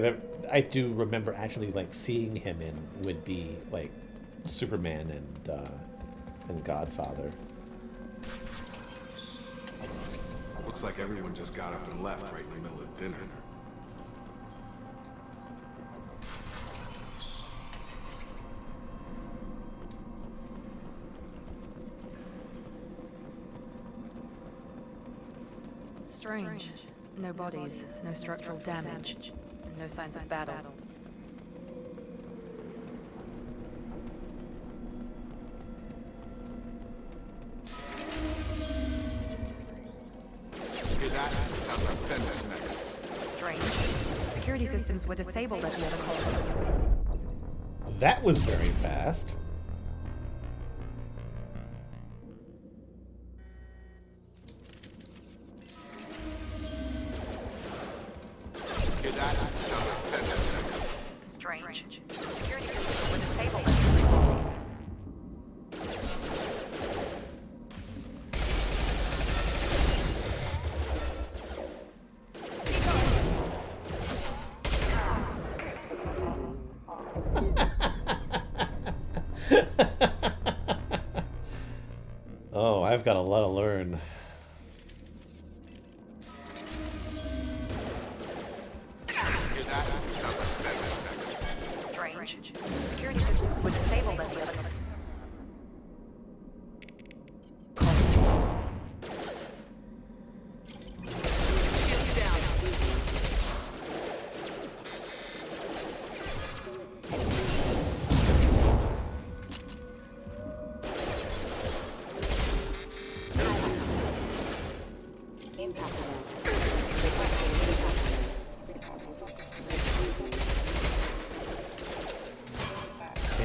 I do remember actually, like, seeing him in would be, like, Superman and Godfather. Looks like everyone just got up and left right in the middle of dinner. Strange. No bodies, no structural damage, no signs of battle. Strange. Security systems were disabled at the other colony. That was very fast. Strange. Security systems were disabled at the other colonies. Oh, I've got a lot to learn. Strange. Security systems were disabled at the other colonies.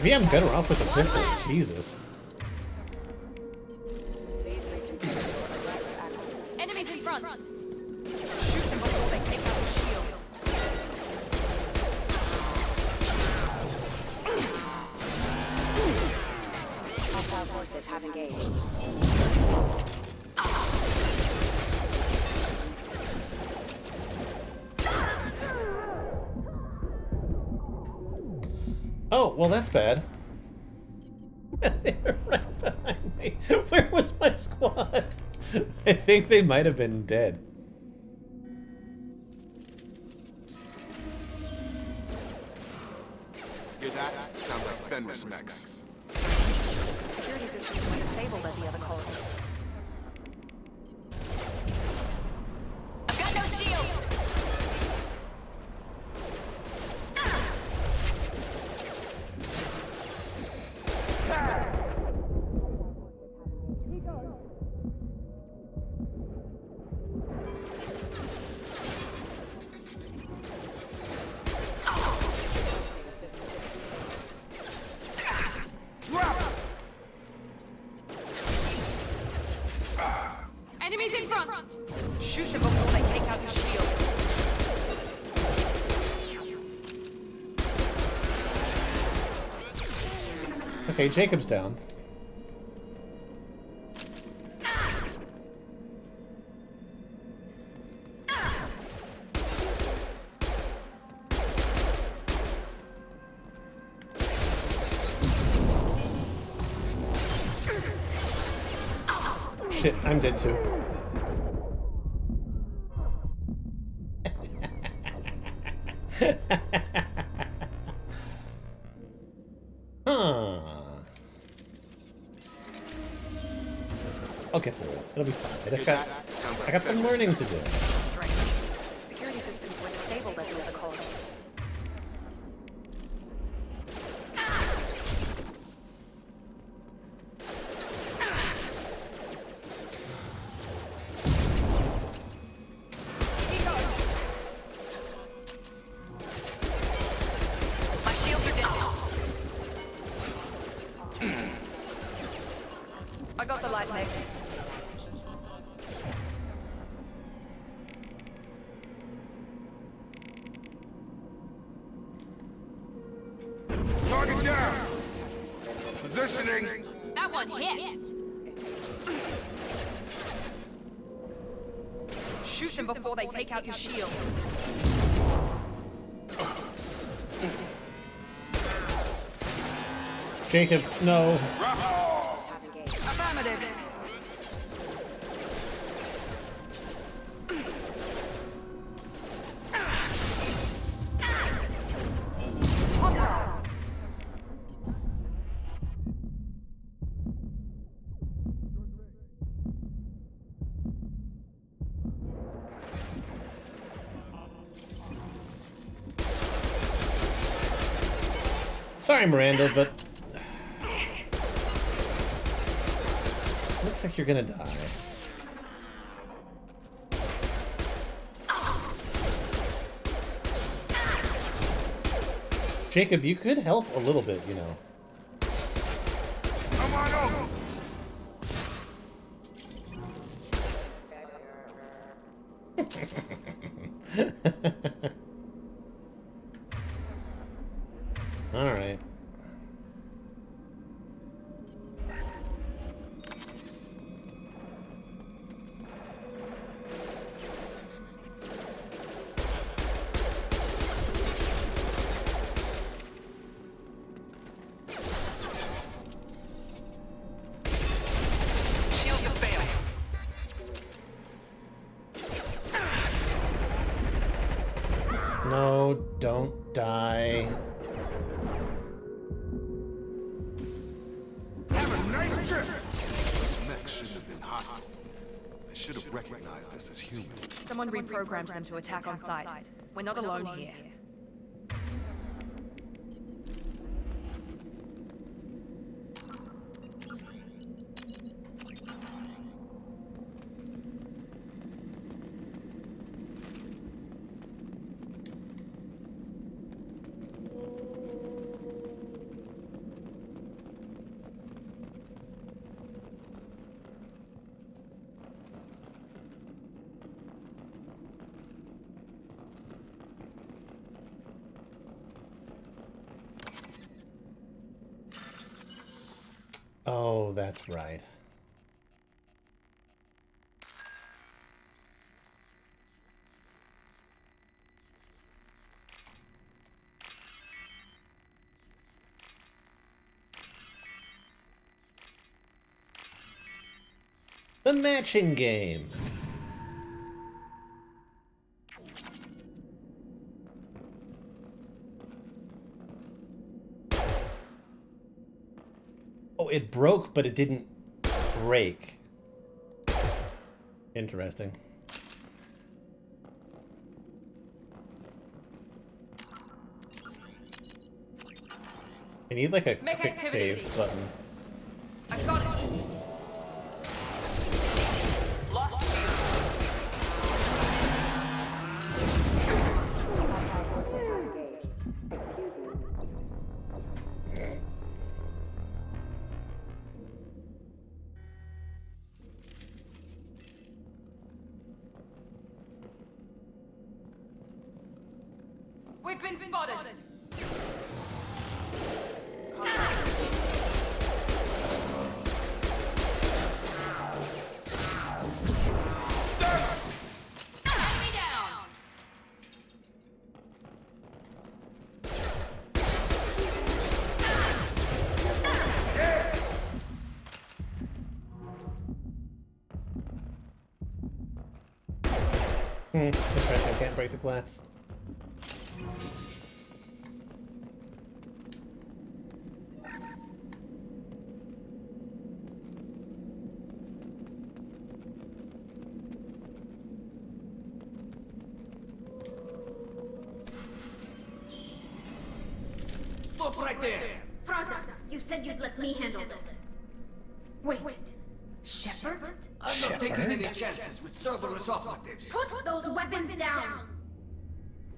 Maybe I'm better off with a pistol. Jesus. Enemies in front! Shoot them before they take out the shields. Hostile forces have engaged. Oh, well that's bad. They're right behind me. Where was my squad? I think they might have been dead. Hear that? Sounds like Fenris mechs. Security systems were disabled at the other colonies. I've got no shield! Enemies in front! Shoot them before they take out your shield. Okay, Jacob's down. Shit, I'm dead too. Huh. I'll get through it. It'll be fine. I got some learning to do. Security systems were disabled at the other colonies. My shields are down. I got the light leg. Target down! Positioning! That one hit! Shoot them before they take out your shield. Jacob, no. Affirmative. Sorry, Miranda, but looks like you're gonna die. Jacob, you could help a little bit, you know. Come on over! All right. Shields have failed. No, don't die. Have a nice trip! Those mechs shouldn't have been hostile. They should have recognized us as human. Someone reprogrammed them to attack on sight. We're not alone here. Oh, that's right. The matching game. Oh, it broke, but it didn't break. Interesting. I need like a quick save button. I've got it. Lost field. We've been spotted. Enemy down. Interesting, I can't break the glass. Stop right there! Praza, you said you'd let me handle this. Wait. Shepard? I'm not taking any chances with Cerberus operatives. Put those weapons down!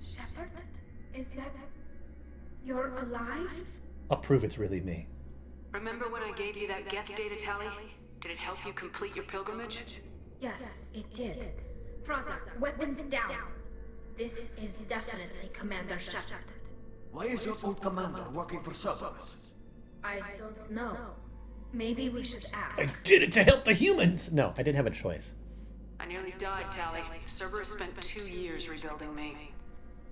Shepard? Is that... You're alive? I'll prove it's really me. Remember when I gave you that Geth data tally? Did it help you complete your pilgrimage? Yes, it did. Praza, weapons down. This is definitely Commander Shepard. Why is your old commander working for Cerberus? I don't know. Maybe we should ask. I did it to help the humans! No, I didn't have a choice. I nearly died, Tally. Cerberus spent 2 years rebuilding me.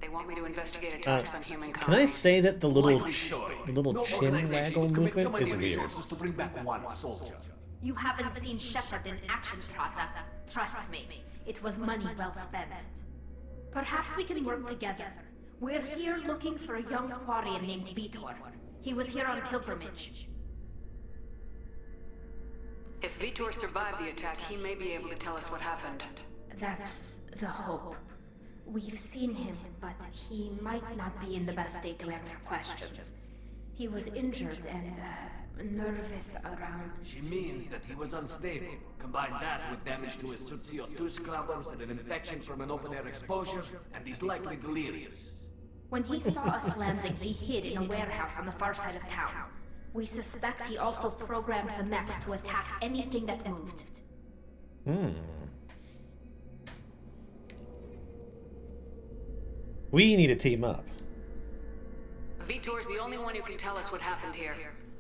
They want me to investigate attacks on human Can I colonies. say that the little Widely story. No chin organization waggle commits so movement is many weird? resources to bring back one soldier. You haven't seen Shepard in action, Praza. Trust me, it was money well spent. Perhaps we can work together. We're here looking for a young Quarian named Vitor. He was here on pilgrimage. If Vitor survived the attack, he may be able to tell us what happened. That's the hope. We've seen him, but he might not be in the best state to answer questions. He was injured and nervous around... She means that he was unstable. Combine that with damage to his CO2 scrubbers and an infection from an open-air exposure, and he's likely delirious. When he saw us landing, he hid in a warehouse on the far side of town. We suspect he also programmed the mechs to attack anything that moved. We need to team up. Vitor's the only one who can tell us what happened here.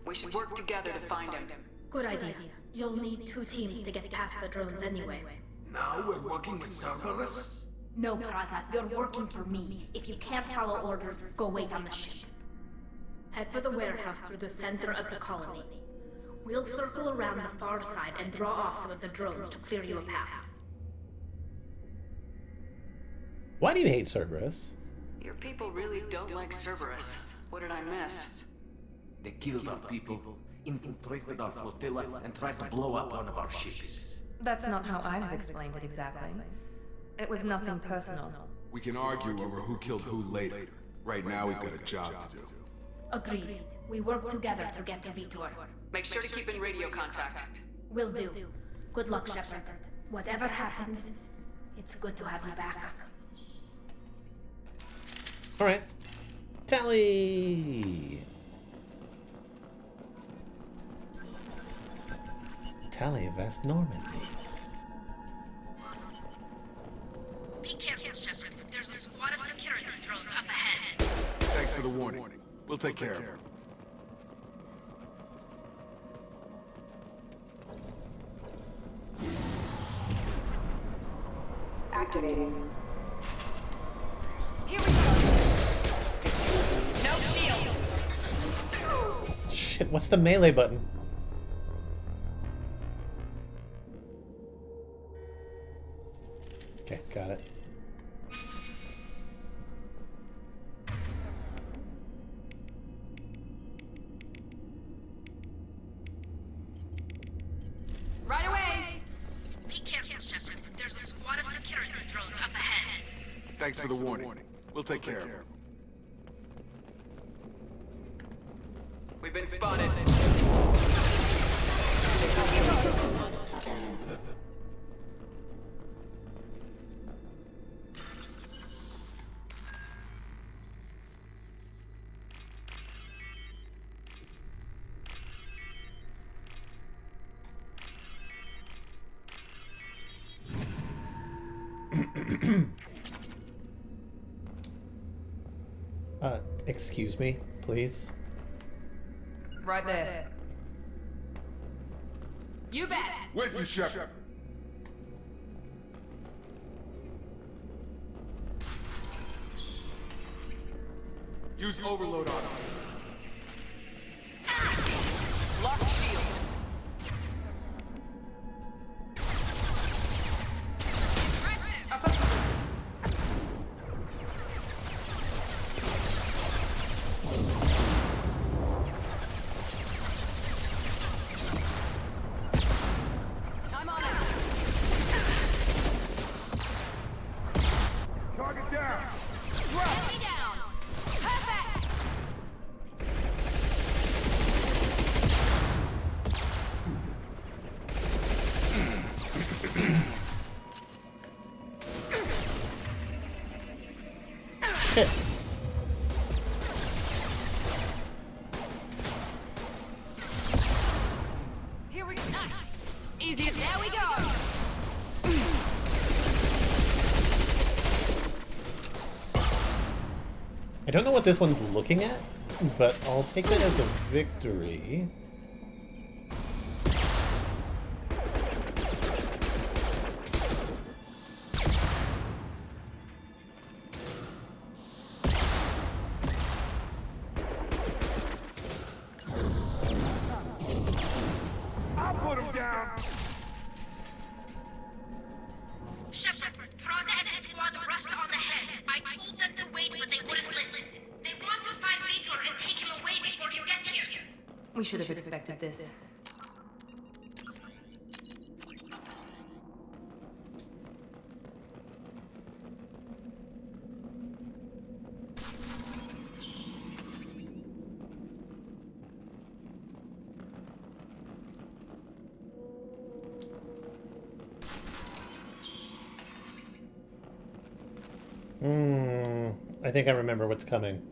We should work together to find him. Good idea. You'll need 2 teams to get past the drones anyway. Now we're working with Cerberus? No, Praza, you're working for me. If you can't follow orders, go wait on the ship. Head for the warehouse through the center of the colony. We'll circle around the far side and draw off some of the drones to clear you a path. Why do you hate Cerberus? Your people really don't like Cerberus. What did I miss? They killed our people, infiltrated our flotilla, and tried to blow up one of our ships. That's not how I'd have explained it exactly. It was nothing personal. We can argue over who killed who later. Right now, we've got a job to do. Agreed. We work together to get to Vitor. Make sure to keep in radio contact. Will do. Good luck, Shepard. Whatever happens, it's good to have you back. Alright. Tally! Tally of West Normandy. Be careful, Shepard. There's a squad of security drones up ahead. Thanks for the warning. We'll take care of it. Activating. Here we go. No shield. Shit, what's the melee button? Okay, got it. Right away! Be careful, Shepard. There's a squad of security drones up ahead. Thanks for the warning. We'll take care of him. We've been spotted. Excuse me, please. Right there. You bet! With you, Shepard. Use overload on him. Lock shield. I'm on it! Target down. Enemy down! Perfect! Shit. Here we go! Nice! Easy as there we go! I don't know what this one's looking at, but I'll take it as a victory. I'll put him down. Shepard, Praza and his squad rushed on ahead. I told them to wait, but they wouldn't listen. They want to find Vitor and take him away before you get here. We should have expected this. I think I remember what's coming.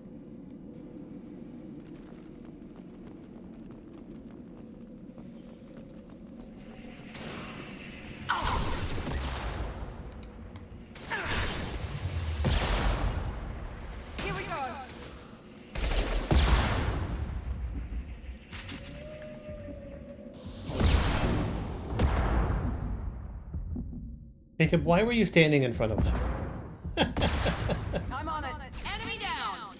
Here we go! Jacob, why were you standing in front of them? I'm on it! Enemy down!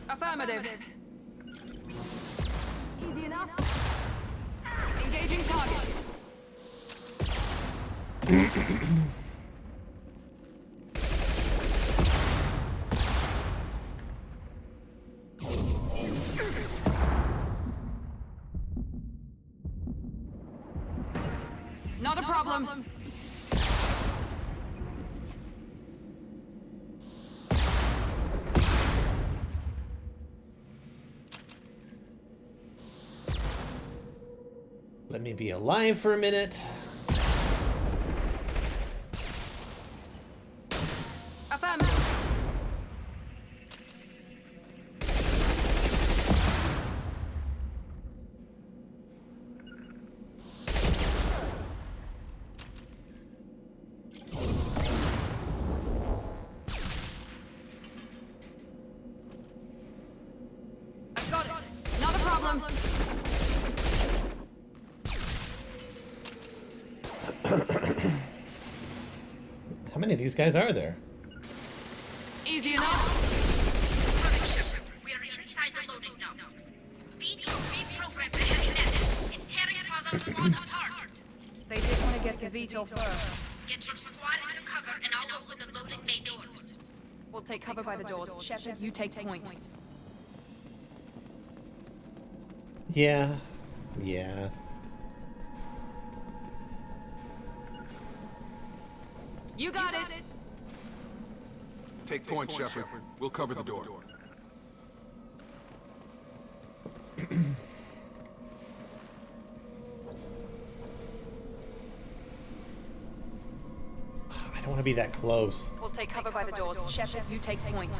Affirmative. Easy enough. Engaging target. Not a problem. Let me be alive for a minute. Affirmative. I've got it. Not a problem. How many of these guys are there? Easy enough. Hurry, Shepard. We are inside the loading docks. Vitor reprogrammed the heavy squad apart. They did want to get to Vito first. Get your squad into cover, and I'll open the loading bay doors. We'll take cover by the doors. Shepard, you take point. Yeah. Yeah. You got it. Take point, Shepard. We'll cover the door. I don't want to be that close. We'll take cover by the doors. Shepard, you take point.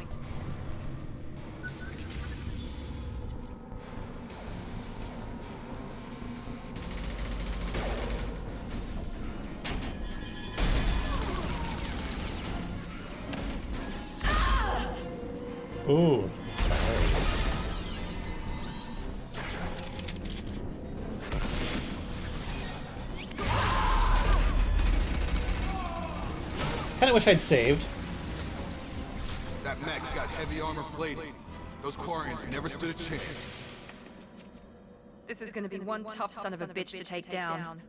Ooh. Kinda wish I'd saved. That mech's got heavy armor plating. Those Quarians never stood a chance. This is gonna be one tough son of a bitch to take down.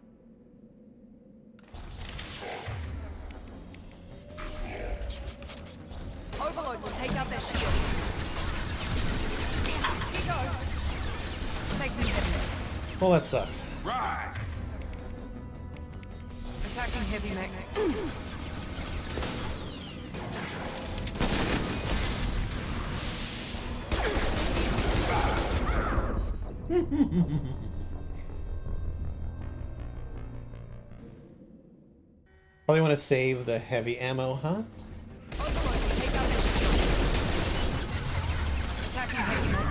Overload will take out their shield. Here goes. Take me heavy. Well, that sucks. Right. Attacking heavy mech. Probably want to save the heavy ammo, huh? Overload will take out their shield. Attacking heavy mech.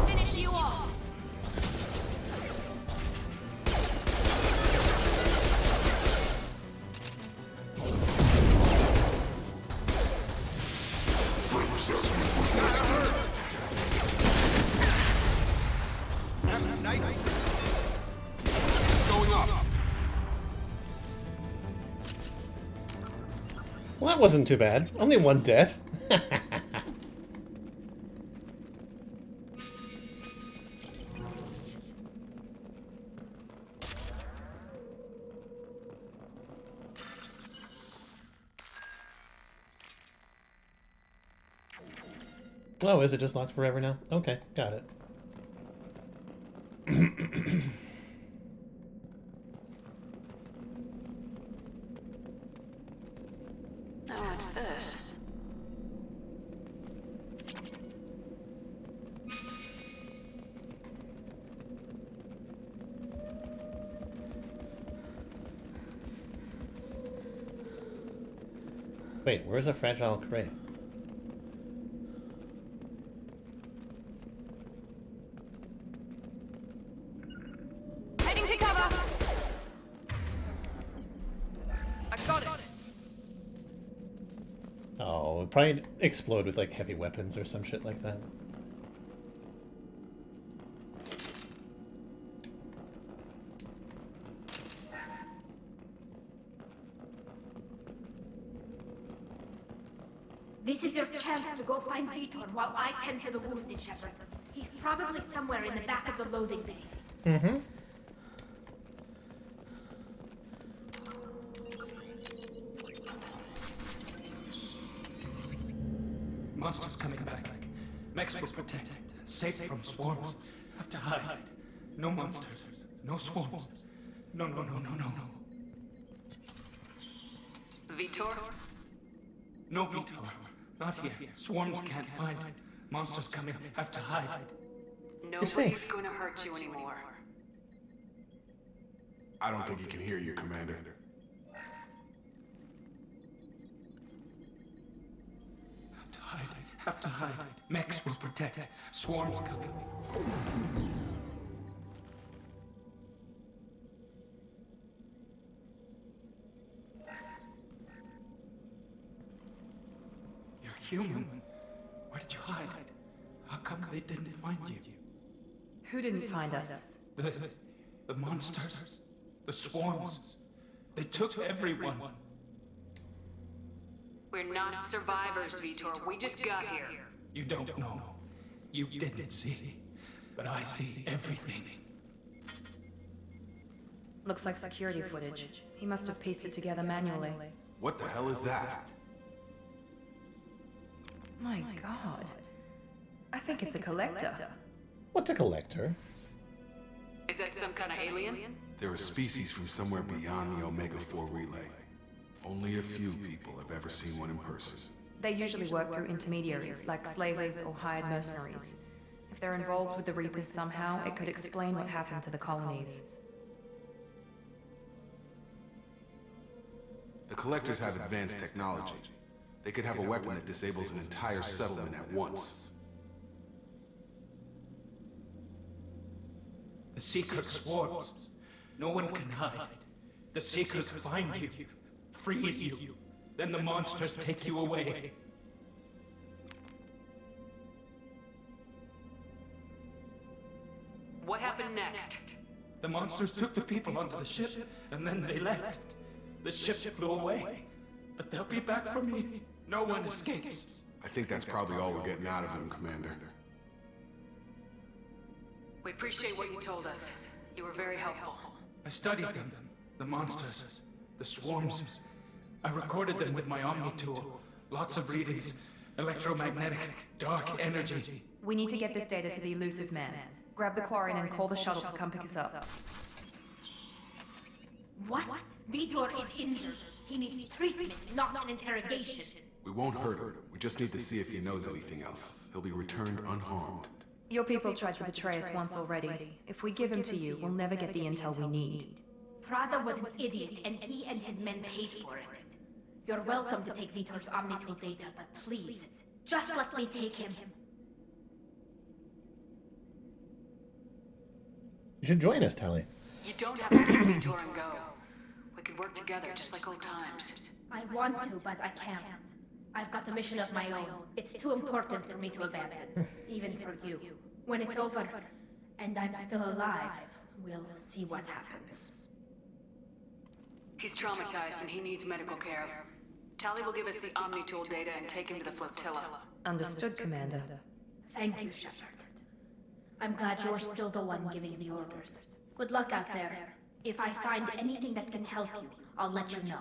Finish you off. Going up. Well, that wasn't too bad. Only one death. Oh, is it just locked forever now? Okay, got it. Oh, what's this? Wait, where's a fragile crate? Heading to cover. I got it. Oh, it'd probably explode with like heavy weapons or some shit like that. This is your chance to go find Vitor while I tend to the wounded, Shepard. He's probably somewhere in the back of the loading bay. Mm-hmm. Monsters coming back. Mechs will protect. Safe from swarms. Have to hide. No monsters. No swarms. No, no, no, no, no, no. Vitor? No Vitor. Not here. Swarms can't find. Monsters coming. Have to hide. Nobody's safe. going to hurt you anymore. I don't think he can hear you, Commander. Have to hide. Have to hide. Mechs will protect. Swarms coming. You're human. Where did you hide? How come they didn't find you? Who didn't find us? The monsters. The swarms. They took everyone. We're not survivors, Vitor. We just got here. You don't know. You didn't see. But I see everything. Looks like security footage. He must have pieced it together manually. What the hell is that? My god. I think it's a collector. What's a collector? Is that some kind of alien? They're a species from somewhere beyond the Omega-4 relay. Only a few people have ever seen one in person. They usually work through intermediaries, like slavers or hired mercenaries. If they're involved with the Reapers somehow, it could explain what happened to the colonies. The Collectors have advanced technology. They could have a weapon that disables an entire settlement at once. The Seekers swarms. No one can hide. The Seekers find you, freeze you, then the monsters take you away. What happened next? The monsters took the people onto the ship, and then they left. The ship flew away. But they'll be back for me. No one escapes. I think that's probably all we're getting out of them, Commander. We appreciate what you told us. You were very helpful. I studied them. The monsters. The swarms. I recorded them with my Omni tool. Lots of readings. Electromagnetic. Dark energy. We need to get this data to the Elusive Man. Grab the Quarian and call the shuttle to come pick us up. What? Vitor is injured. He needs treatment, not an interrogation. We won't hurt him. We just need to see if he knows anything else. He'll be returned unharmed. Your people tried to betray us once already. If we give him to you, we'll never get the intel we need. Praza was an idiot, and he and his men paid for it. You're welcome to take Vitor's Omnitool data, but please, just let me take him. You should join us, Tali. You don't have to take Vitor and go. We could work together just like old times. I want to, but I can't. I've got a mission of my own. It's too important for me to abandon, even for you. When it's over, and I'm still alive, we'll see what happens. He's traumatized and he needs medical care. Tali will give us the Omnitool data and take him to the flotilla. Understood, Commander. Thank you, Shepard. I'm glad you're still the one giving the orders. Good luck out there. If I find anything that can help you, I'll let you know.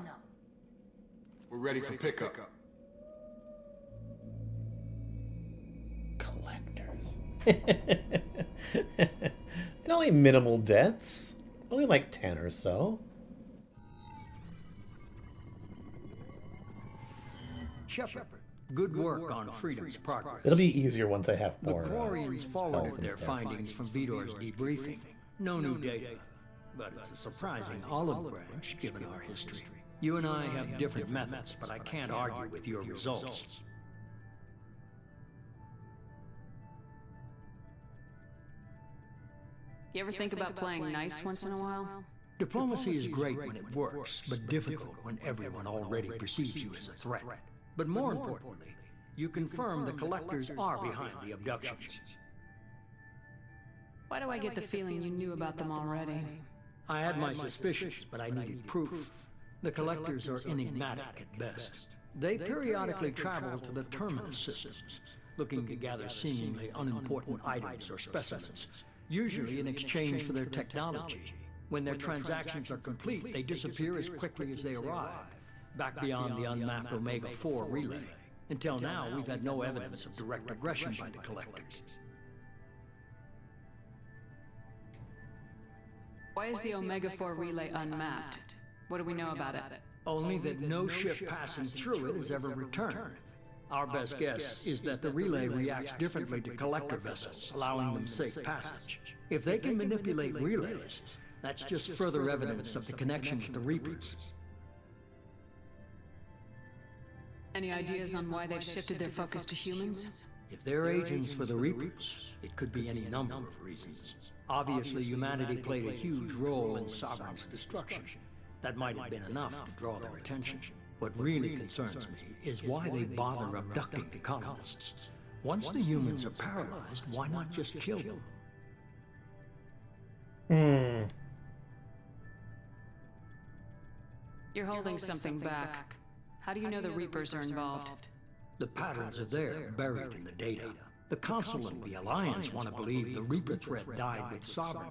We're ready for pickup. Collectors. And only minimal deaths. Only like 10 or so. Shepard, good work on Freedom's progress. It'll be easier once I have The more. Quarians health forwarded and their stuff. findings from Vitor's debriefing. No new data, but it's a surprising olive branch given our history. You and I have different methods, but I can't argue with your results. You ever think about playing nice once in a while? Diplomacy is great when it works, but difficult when everyone already perceives you as a threat. But more importantly, you confirm the Collectors are behind the abductions. Why do I get the feeling you knew about them already? I had my suspicions, but I needed proof. The Collectors are enigmatic at best. They periodically travel to the Terminus systems, looking to gather seemingly unimportant items or specimens, usually in exchange for their technology. When their transactions are complete, they disappear as quickly as they arrive, back beyond the unmapped Omega-4 relay. Until now, we've had no evidence of direct aggression by the Collectors. Why is the Omega-4 relay unmapped? What do we know about it? Only that no ship passing through it has ever returned. Our best guess is that the relay reacts differently to Collector vessels, allowing them safe passage. If they can manipulate relays, that's just further evidence of the connection with the Reapers. Any ideas on why they've shifted their focus to humans? If they're agents for the Reapers, it could be any number of reasons. Obviously, humanity played a huge role in Sovereign's destruction. That might have been enough to draw their attention. What really concerns me is why they bother abducting the colonists. Once the humans are paralyzed, why not just kill them? You're holding something back. How do you know the Reapers are involved? The patterns are there, buried in the data. The Council and the Alliance want to believe the Reaper threat died with Sovereign.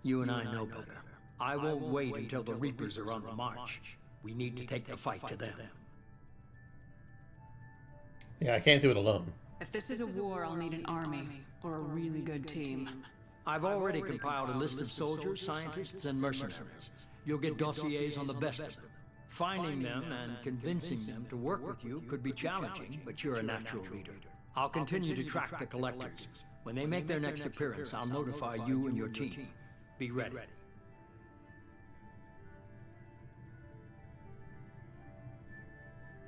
You and I know better. I won't wait until the Reapers are on the march. We need to take the fight to them. Yeah, I can't do it alone. If this is a war, I'll need an army, or a really good team. I've already compiled a list of soldiers, scientists, and mercenaries. You'll get dossiers on the best of them. Finding them and convincing them to work with you could be challenging, but you're a natural leader. I'll continue to track the collectors. When they make their next appearance, I'll notify you and your team. Be ready.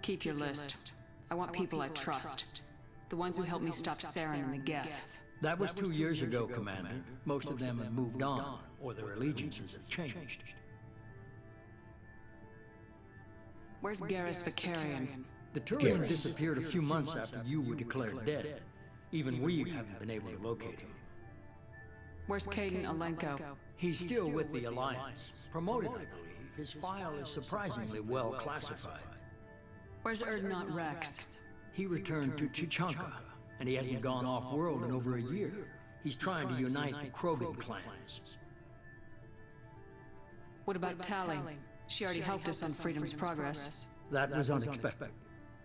Keep your list. I want people I trust. The ones who helped me stop Saren and the Geth. That was 2 years ago, Commander. Most of them have moved on, or their allegiances have changed. Where's Garrus Vakarian? The Turian disappeared a few months after you were declared dead. Even we haven't been able to locate him. Where's Caden Alenko? He's still with the Alliance. Promoted, I believe. His file is surprisingly well classified. Where's Erdnot Rex? He returned to Tuchanka, and he hasn't gone off-world in over a year. He's trying to unite the Krogan clans. What about Tali? She already helped us on Freedom's Progress. That was unexpected.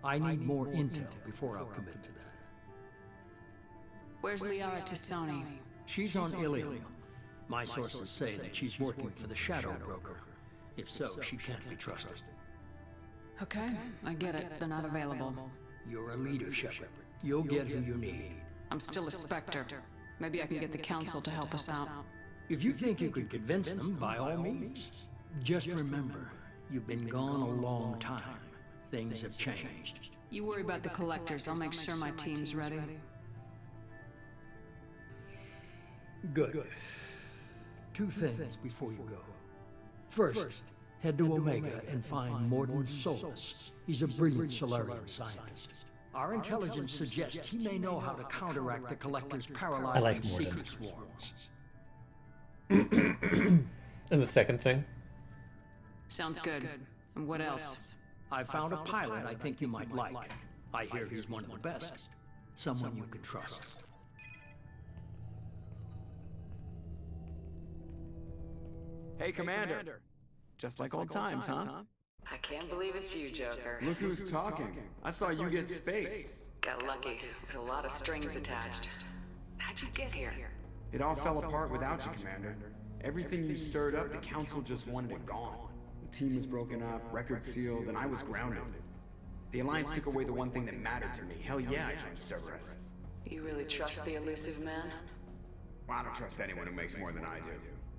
I need more intel before I'll commit to that. Where's Liara T'Soni? She's on Ilium. My sources say that she's working for the Shadow Broker. If so, she can't be trusted. Okay, I get it. They're not available. You're a leader, Shepard. You'll get who you need. I'm still a Spectre. Maybe I can get the Council to help us out. If you think you could convince them, by all means. Just remember, you've been gone a long time. Things have changed. You worry about the collectors. I'll make sure my team's ready. Good. 2 things before you go. First, head to Omega and find Mordin Solus. He's a brilliant Solarian scientist. Our intelligence suggests he may know how to counteract the Collector's paralyzing secret swarms. And the second thing? Sounds good. And what else? I found a pilot I think you might like. I hear he's one of the best. Someone you can trust. Hey, Commander. Just like old times, huh? I can't believe it's you, Joker. Look who's talking. I saw you get spaced. Got lucky, with a lot of strings attached. How'd you get here? It all fell apart without you, Commander. Everything you stirred up, the Council just wanted it gone. The team was broken up, record sealed, and I was grounded. The Alliance took away the one thing that mattered to me. Hell yeah, I joined Cerberus. You really trust the elusive man? Well, I don't trust anyone who makes more than I do.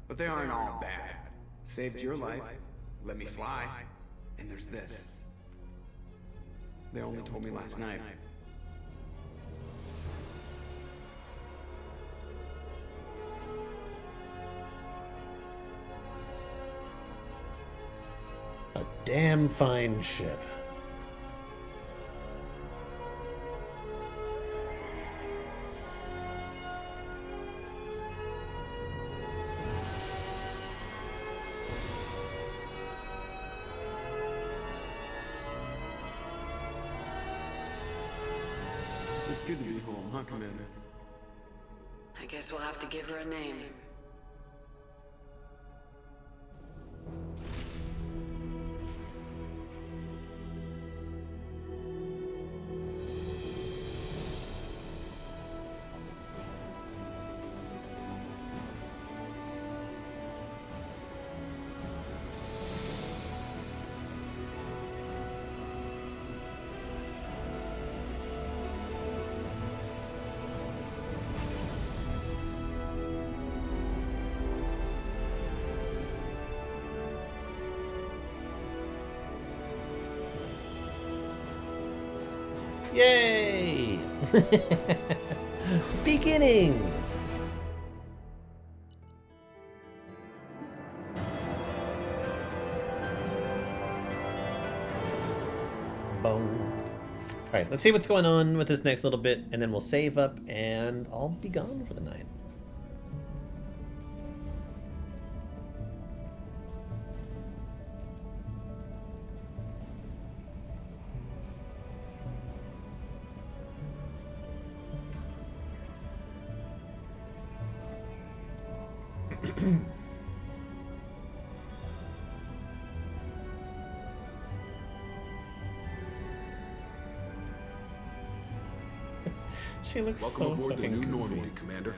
But they aren't all bad. Saved your life, let me fly, and there's this. They only told me last night. A damn fine ship. It's good to be home, huh, Commander? I guess we'll have to give her a name. Yay! Beginnings! Boom. Alright, let's see what's going on with this next little bit, and then we'll save up, and I'll be gone for the night. She looks Welcome so aboard the fucking new goofy. Normandy, Commander.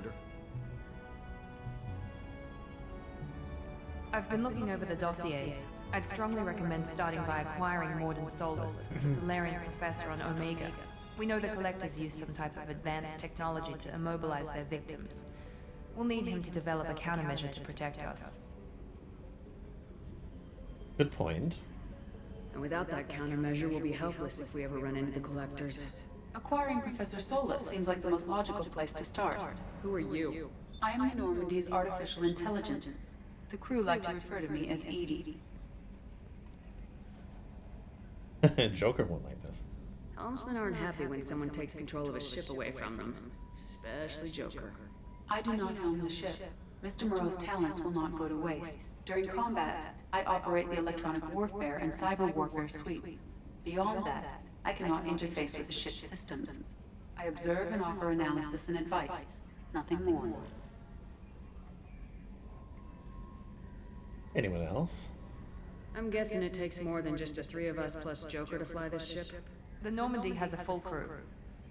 I've been looking over the dossiers. I'd strongly recommend starting by acquiring Morden Solus, a Solarian professor on Omega. We know the Collectors use some type of advanced technology to immobilize their victims. We'll need him to develop a countermeasure to protect us. Good point. And without that countermeasure, we'll be helpless if we ever run into the Collectors. Acquiring Professor Solus seems like the most logical place to start. Who are you? I am the Normandy's artificial intelligence. The crew like to refer to me as Edie. Joker won't like this. Helmsmen aren't happy when someone takes control of a ship away from them. Especially Joker. I do not helm the ship. Mr. Moreau's talents will not go to waste. During combat, I operate the electronic warfare and cyber warfare suites. Beyond that, I cannot interface with the ship's systems. I observe and offer analysis and advice. Nothing more. Anyone else? I'm guessing it takes more than just the three of us plus Joker to fly this ship. The Normandy has a full crew.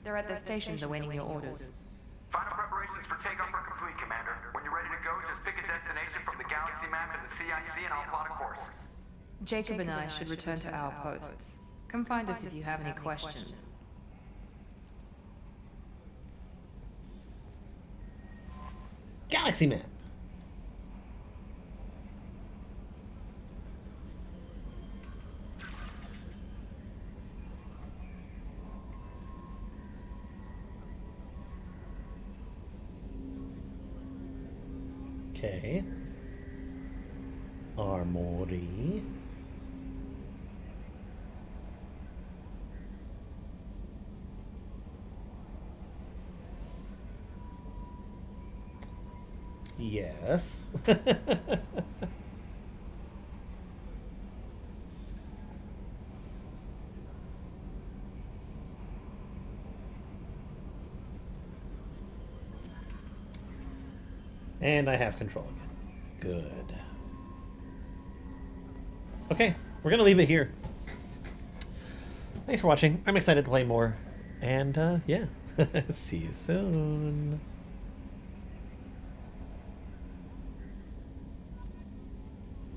They're at their stations awaiting your orders. Final preparations for takeoff are complete, Commander. When you're ready to go, just pick a destination from the galaxy map and the CIC and I'll plot a course. Jacob and I should return to our posts. Come find us if you have any questions. Galaxy map. Okay. Armory. Yes. And I have control again. Good. Okay, we're gonna leave it here. Thanks for watching. I'm excited to play more. And, yeah. See you soon.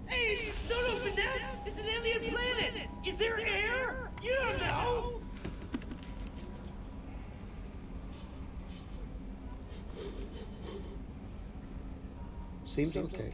Hey, don't open that! It's an alien planet! Is there air? You don't know! Seems okay.